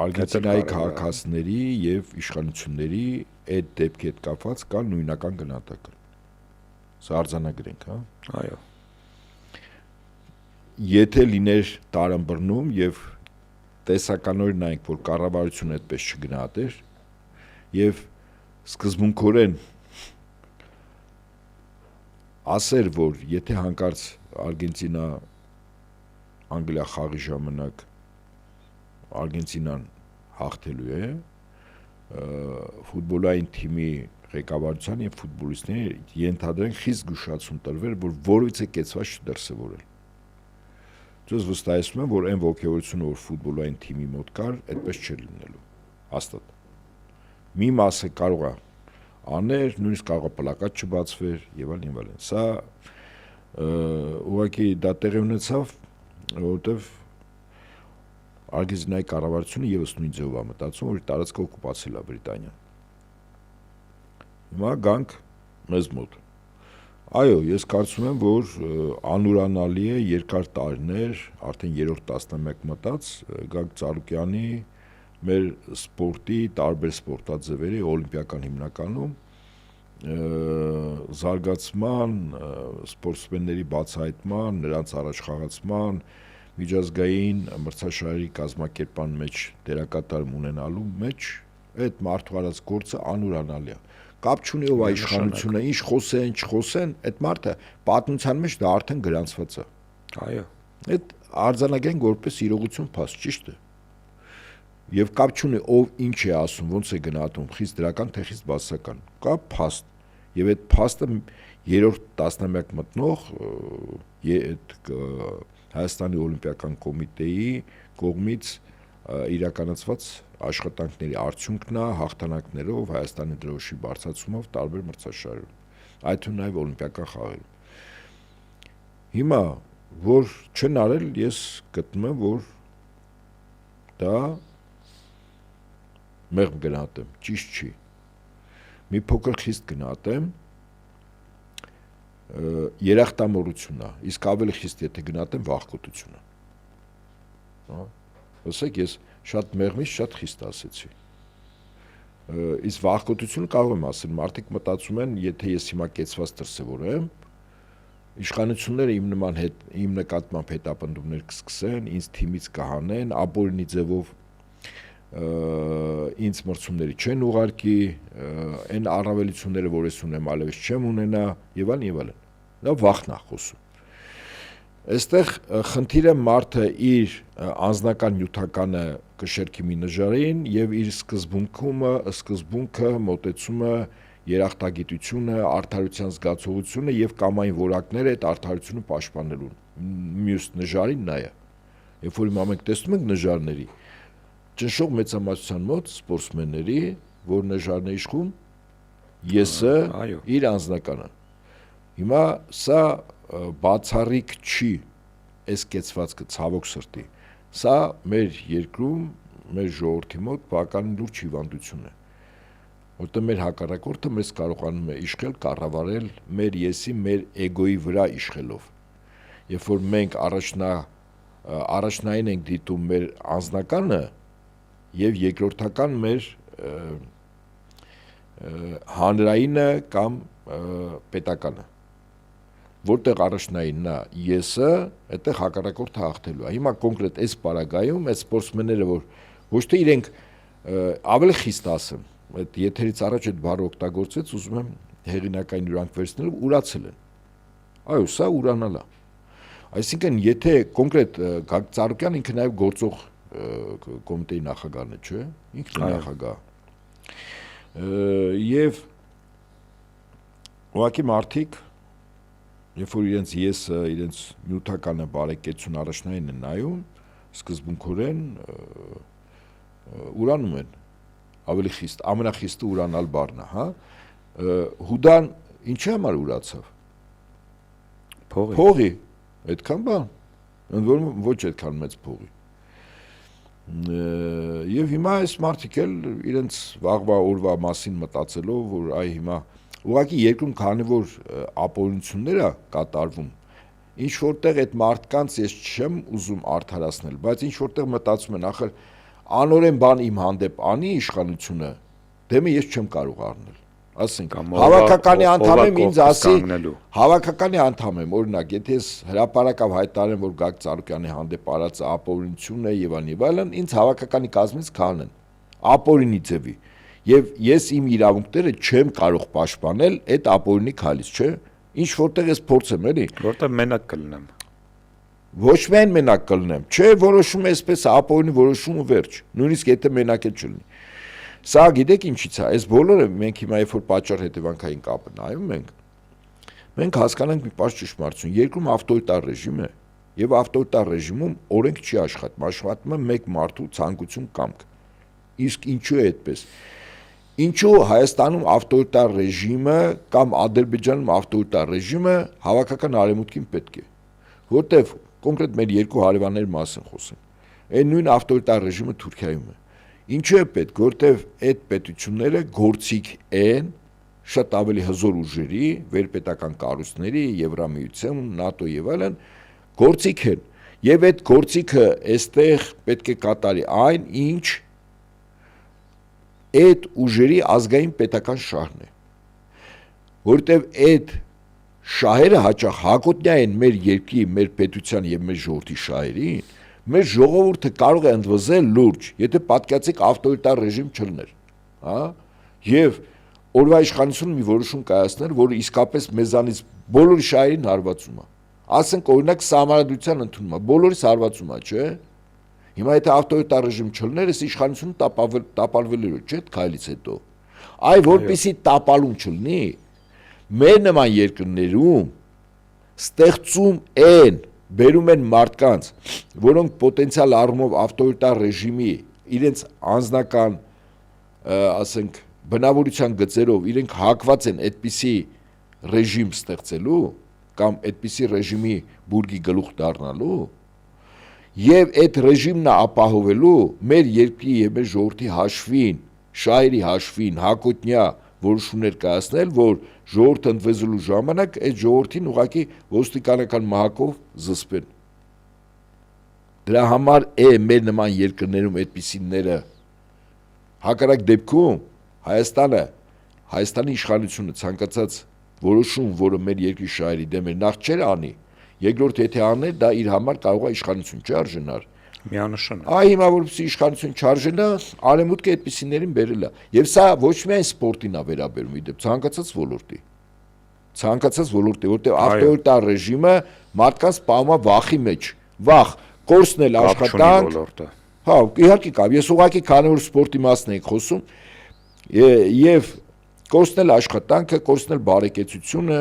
Արգենտինայի քաղաքացիների եւ իշխանությունների այդ դեպքի հետ կապված կան նույնական գնահատական։ Սա արձանագրենք, հա։ Այո։ Եթե լիներ տարըմբռնում եւ տեսականորեն նայենք, որ կառավարությունը այդպես չգնահատեր եւ սկզբունքորեն ասեր, որ եթե հանկարծ Արգենտինա Անգլիա խաղի ժամանակ Արգենտինան հաղթելու է, ֆուտբոլային թիմի ղեկավարության եւ ֆուտբոլիստների ենթադրենք խիստ զգուշացում տրվեր, որ որևիցե կեցված չդրսևորել։ Ձեզ վստահեցնում եմ, որ այն ողջավորությունը, որ ֆուտբոլային թիմի մոտ կար, այդպես չէր լինելու։ Հաստատ։ Մի մասը կարող է աներ, նույնիսկ կարող է պլակատ չբացվեր եւ այլն։ Սա ուղղակի դա տեղի ունեցավ, որովհետեւ Արգենտինայի կառավարությունը եւս նույն ձևով է մտածում, որ տարածքը օկուպացել է Բրիտանիան։ Հիմա գանք մեզ մոտ։ Այո, ես կարծում եմ, որ անուրանալի է երկար տարիներ, արդեն 3-րդ տասնամյակ մտած Գագիկ Ծառուկյանի մեր սպորտի տարբեր սպորտաձևերի օլիմպիական հիմնականում զարգացման, սպորտսմենների բացահայտման, նրանց առաջխաղացման, միջազգային մրցաշարերի կազմակերպման մեջ դերակատարում ունենալու մեջ այդ մարդու արած գործը անուրանալի է։ Կապ չունի ով է իշխանությունը, ինչ խոսեն, չխոսեն, այդ մարդը պատմության մեջ դա արդեն գրանցված է։ Այո։ Այդ արձանագրենք որպես իրողություն փաստ, ճիշտ է։ Եվ կապ չունի ով ինչ է ասում, ոնց է գնահատում, խիստ դրական թե խիստ բացասական։ Կա փաստ։ Եվ այդ փաստը 3-րդ տասնամյակ մտնող Հայաստանի օլիմպիական կոմիտեի կողմից իրականացված աշխատանքների արդյունքն է հաղթանակներով Հայաստանի դրոշի բարձրացումով տարբեր մրցաշարերում, այդ թվում նաև օլիմպիական խաղերում։ Հիմա որ չեն արել, ես գտնում եմ, որ դա մեղմ գնահատեմ, ճիշտ չի։ Մի փոքր խիստ գնահատեմ, երախտամոռությունն է, իսկ ավելի խիստ եթե գնահատեմ վախկոտությունը։ Ասեք, ես շատ մեղմից շատ խիստ ասեցի։ Իսկ վախկոտությունը կարող եմ ասել, մարդիկ մտածում են, եթե ես հիմա կեցված դրսևորեմ, իշխանությունները իմ նկատմամբ հետապնդումներ կսկսեն, ինձ թիմից կհանեն, ապօրինի ձևով ինձ մրցումների չեն ուղարկի, այն առավելությունները, որ ես ունեմ, այլևս չեմ ունենա, եւ այլն եւ այլն։ Դա վախն է խոսում։ Այստեղ խնդիրը մարդը իր անձնական նյութականը կշերքի մի նժարին եւ իր սկզբունքը, մոտեցումը, երախտագիտությունը, արդարության զգացողությունը եւ կամային որակները այդ արդարությունը պաշտպանելուն։ Մյուս նժարին նա է։ Երբ որ մենք տեսնում ենք նժարների, ճնշող մեծամասնության մոտ սպորտսմենների, որ նժարն է իշխում, եսը իր անձնականը։ Հիմա սա բացառիկ չի այս կեցվածքը ցավոք սրտի։ Սա մեր երկրում, մեր ժողովրդի մոտ բավականին լուրջ հիվանդություն է։ Որտեղ մեր հակառակորդը մեզ կարողանում է իշխել, կառավարել մեր եսի, մեր էգոյի վրա իշխելով։ Երբ որ մենք առաջնային ենք դիտում մեր անձնականը եւ երկրորդական մեր հանրայինը կամ պետականը, որտեղ առաջնայինն է եսը, այդտեղ հակառակորդը հաղթելու է։ Հիմա կոնկրետ այս պարագայում այդ սպորտսմենները, որ ոչ թե իրենք ավելի խիստ ասեմ, այդ եթերից առաջ այդ բառը օգտագործեց, ուզում եմ հեղինակային յուրանք վերցնելով, ուրացել են։ Այո, սա ուրանալ է։ Այսինքն, եթե կոնկրետ Գագիկ Ծառուկյան ինքը նաև գործող կոմիտեի նախագահն է, չէ՞։ Ինքն է նախագահ։ Եվ ուղղակի մարդիկ, երբ որ իրենց եսը, իրենց նյութականը բարեկեցություն առաջնային են նայում, սկզբունքորեն ուրանում են, ավելի խիստ, ամենախիստը ուրանալ բառն է, հա։ Հուդան ինչի համար ուրացավ։ Փողի, այդքան բան, ընդ որում ոչ այդքան մեծ փողի։ Եվ հիմա այս մարդիկ էլ իրենց վաղվա օրվա մասին մտածելով, որ այ հիմա ուղղակի երկրում քանի որ ապօրինություններ է կատարվում, ինչ որտեղ այդ մարդկանց ես չեմ ուզում արդարացնել, բայց ինչ որտեղ մտածում են, ախր անօրեն բան իմ հանդեպ անի իշխանությունը, դեմը ես չեմ կարող առնել։ Ասենք հավաքականի անդամ եմ, ինձ ասի հավաքականի անդամ եմ, օրինակ, եթե ես հրապարակավ հայտարարեմ, որ Գագիկ Ծառուկյանի հանդեպ արած ապօրինություն է եւ այլն, ինձ հավաքականի կազմից քանեն ապօրինի ձևի։ Եվ ես իմ իրավունքները չեմ կարող պաշտպանել այդ ապօրինի քայլից, չէ՞։ Ինչ որտեղ ես փորձեմ, էլի։ Որտեղ մենակ կլնեմ։ Ոչ միայն մենակ կլնեմ, չէ, որոշում է այսպես ապօրինի որոշումը վերջ, նույնիսկ եթե մենակ է չլինի։ Սա գիտեք ինչից է, այս բոլորը մենք հիմա երբ որ պատճառ հետևանքային կապը նայում մենք հասկանանք մի պարզ ճշմարտություն, երկրում ավտորիտար ռեժիմ է եւ ավտորիտար ռեժիմում օրենք չի աշխատում, աշխատում է մեկ մարդու ցանկություն կամք։ Իսկ ինչու է այդպես։ Ինչու Հայաստանում ավտորիտար ռեժիմը կամ Ադրբեջանում ավտորիտար ռեժիմը հավաքական արևմուտքին պետք է, որտեվ կոնկրետ մեր երկու հարևանների մասին խոսեմ։ Այն նույն ավտորիտար ռեժիմը Թուրքիայում է։ Ինչու է պետք, որտեվ այդ պետությունները գործիք են շատ ավելի հզոր ուժերի, վերպետական կառույցների, Եվրամիության, ՆԱՏՕ եւ այլն, գործիք են։ Եվ այդ գործիքը այստեղ պետք է կատարի այն, ինչ այդ ուժերի ազգային պետական շահն է։ Որտեվ այդ շահերը հաճախ հակոտնյա են մեր երկրի, մեր պետության եւ մեր ժողովրդի շահերին, մեր ժողովուրդը կարող է ընդվզել լուրջ, եթե պատկացեք ավտորիտար ռեժիմ չլներ, հա, եւ օրվա իշխանությունը մի որոշում կայացներ, որը իսկապես մեզանից բոլորի շահերին հարվածում է։ Ասենք օրինակ սահմանադրության ընդունումը, բոլորիս հարվածում է, չէ՞։ Հիմա եթե ավտորիտար ռեժիմ չլներ, այս իշխանությունը տապալվելու էր, չէ՞, քայլից հետո։ Այ որպեսի տապալում չլինի, մեր նման երկրներում ստեղծում են, բերում են մարդկանց, որոնք պոտենցիալ առումով ավտորիտար ռեժիմի իրենց անձնական, ասենք, բնավորության գծերով իրենք հակված են այդպիսի ռեժիմ ստեղծելու կամ այդպիսի ռեժիմի բուրգի գլուխ դառնալու եւ այդ ռեժիմն ապահովելու մեր երկրի եւ մեր ժողովրդի հաշվին, շահերի հաշվին հակոտնյա որոշումներ կայացնել, որ ժողովուրդը ընդվզելու ժամանակ այդ ժողովրդին ուղղակի ոստիկանական մահակով զսպեն։ Դրա համար մեր նման երկրներում այդպիսիները հակառակ դեպքում Հայաստանի իշխանությունը ցանկացած որոշում, որը մեր երկրի շահերի դեմ է, նախ չէր անի, երկրորդ եթե աներ, դա իր համար կարող է իշխանություն չարժանար։ Միանշանակ։ Հիմա որպեսզի իշխանություն չարժանա, արևմուտքը այդպիսիներին բերել է։ Եվ սա ոչ միայն սպորտին է վերաբերում, իդեպ ցանկացած ոլորտի, որտեղ ավտորիտար ռեժիմը մարդկանց սպանում է վախի մեջ, վախ, կորցնել աշխատանք։ Իհարկե կա, ես ուղղակի քանի որ սպորտի մասն ենք խոսում, եւ կորցնել աշխատանքը, կորցնել բարեկեցությունը,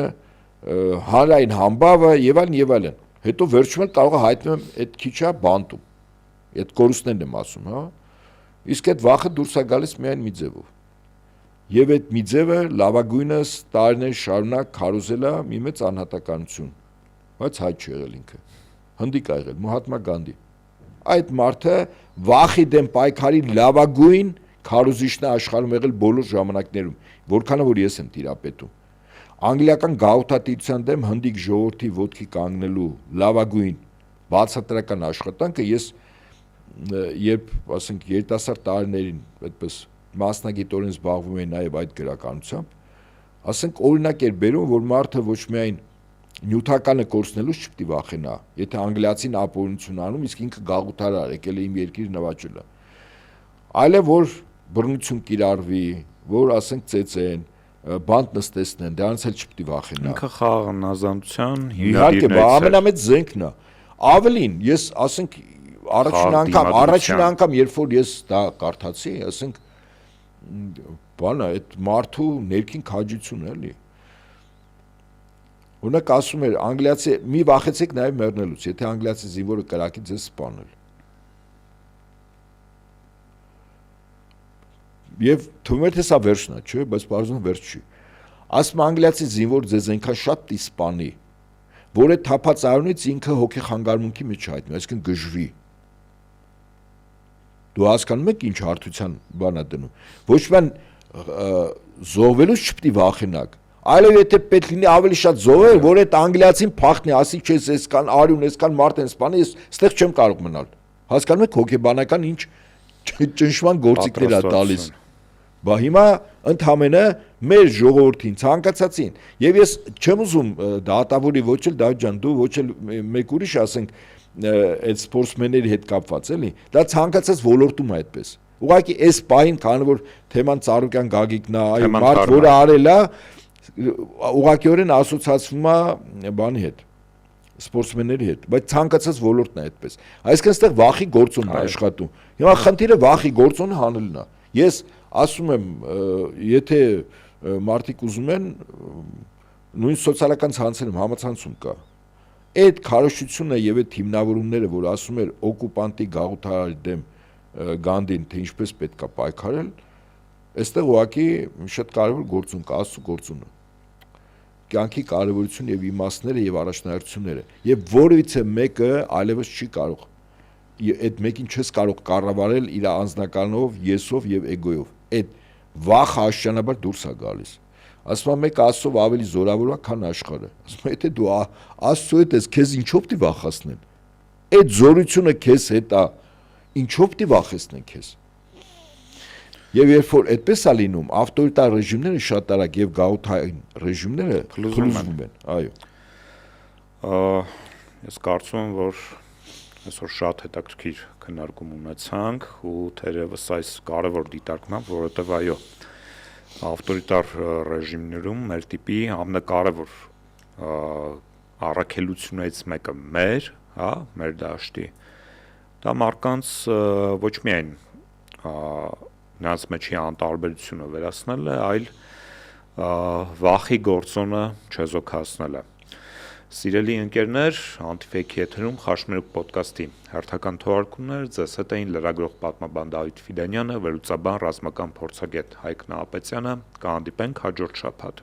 հանրային համբավը եւ այլն։ Հետո վերջում կարող է հայտնվեմ այդ քիչա բանտում։ Այդ կորուստներն եմ ասում, Իսկ այդ վախը դուրս է գալիս միայն մի ձևով։ Եվ այդ մի ձևը լավագույնս տարիներ շարունակ քարոզել է մի մեծ անհատականություն, բայց հայ չի եղել ինքը։ Հնդիկ ա եղել Մոհատմա Գանդի։ Այդ մարդը վախի դեմ պայքարի լավագույն քարոզիչն է աշխարհում եղել բոլոր ժամանակներում, որքանը որ ես եմ տիրապետում։ Անգլիական գաղութատիրության դեմ հնդիկ ժողովրդի ոտքի կանգնելու լավագույն բացատրական աշխատանքը ես երբ ասենք երիտասարդ տարիներին այդպես մասնագիտորեն զբաղվում էի նաև այդ գրականությամբ, ասենք օրինակ էր բերում, որ մարդը ոչ միայն նյութականը կորցնելուց չպետք է վախենա, եթե անգլիացին ապօրինություն անում, իսկ ինքը գաղութարար եկել է իմ երկիր նվաճել է, այլև որ բռնություն կիրառվի, որ ասենք ծեծեն, բանտ նստեցնեն, դրանից էլ չպետք է վախենա։ Ինքը խաղաղանազանության իհարկե, ամենամեծ զենքն է։ Ավելին, ես ասենք առաջին անգամ, երբ որ ես դա կարդացի, ասենք բանը այդ մարդու ներքին քաջություն էլի։ Օրինակ ասում էր անգլիացի մի վախեցեք նաև մեռնելուց, եթե անգլիացի զինվորը կրակի ձեզ սպանել։ Եվ թվում էր թե սա վերջն է, չէ, բայց բարձրացնում վերջ չի։ Ասում անգլիացի զինվոր ձեզ այնքան շատ պիտի սպանի, որ այդ թափած արյունից ինքը հոգեխանգարմունքի մեջ հայտնի, այսինքն գժվի։ Դու հասկանում եք ինչ հարթության բան է դնում։ Ոչ միայն զոհվելուց չպետք է վախենաք, այլև եթե պետք լինի ավելի շատ զոհեր, որ այդ անգլիացին փախտնի, ասի չես այսքան արյուն, այսքան մարդ են սպանի, ես այստեղ չեմ կարող մնալ։ Հասկանում եք հոգեբանական ինչ ճնշման գործիքներ է տալիս։ Բա հիմա ընդհանրապես մեր ժողովրդին ցանկացածին, եւ ես չեմ ուզում դատավորի ոչ էլ Դավիթ ջան, դու ոչ էլ մեկ ուրիշ ասենք այդ սպորտսմենների հետ կապված էլի, դա ցանկացած ոլորտում է այդպես։ Ուղղակի այս պահին, քանի որ թեման Ծառուկյան Գագիկն է, այ մարդ որը արել է, ուղղակիորեն ասոցացվում է բանի հետ, սպորտսմենների հետ, բայց ցանկացած ոլորտն է այդպես։ Այսինքն այստեղ վախի գործոնն է աշխատում։ Հիմա խնդիրը վախի գործոնը հանելն է։ Ես ասում եմ, եթե մարդիկ ուզում են, նույն սոցիալական ցանցերում համացանցում կա։ Այդ քարոզչությունը եւ այդ հիմնավորումները, որ ասում էր օկուպանտի գաղութարարի դեմ Գանդին, թե ինչպես պետք է պայքարել, այստեղ ուղղակի շատ կարևոր գործուն կա, Աստծո գործունը։ Կյանքի կարևորությունը եւ իմաստները եւ առաջնահերթությունները, եւ որևիցե մեկը այլևս չի կարող այդ մեկին չես կարող կառավարել իր անձնականով, եսով եւ էգոյով։ Այդ վախը աշճանաբար դուրս է գալիս։ Ասում եմ մեկ Աստծով ավելի զորավոր է, քան աշխարհը։ Ասում եմ եթե դու Աստծո հետ ես, քեզ ինչով պիտի վախացնեն։ Այդ զորությունը քեզ հետ է, ինչով պիտի վախեցնեն քեզ։ Եվ երբ որ այդպես է լինում, ավտորիտար ռեժիմները շատ արագ եւ գաղութային ռեժիմները փլուզվում են, այո։ Ես կարծում եմ, որ այսօր շատ հետաքրքիր քննարկում ունեցանք ու թերևս այս կարևոր դիտարկման, որովհետև այո, ավտորիտար ռեժիմներում մեր տիպի ամենակարևոր առաքելություններից մեկը մեր դաշտի, դա մարդկանց ոչ միայն նրանց մեջի անտարբերությունը վերացնել է, այլ վախի գործոնը չեզոքացնել է։ Սիրելի ընկերներ, Անտիֆեյքի եթերում Խաշմերուկ պոդքասթի հերթական թողարկումներ ձեզ հետ էին լրագրող պատմաբան Դավիթ Ֆիդանյանը, վերլուծաբան ռազմական փորձագետ Հայկ Նահապետյանը, կհանդիպենք հաջորդ շաբաթ։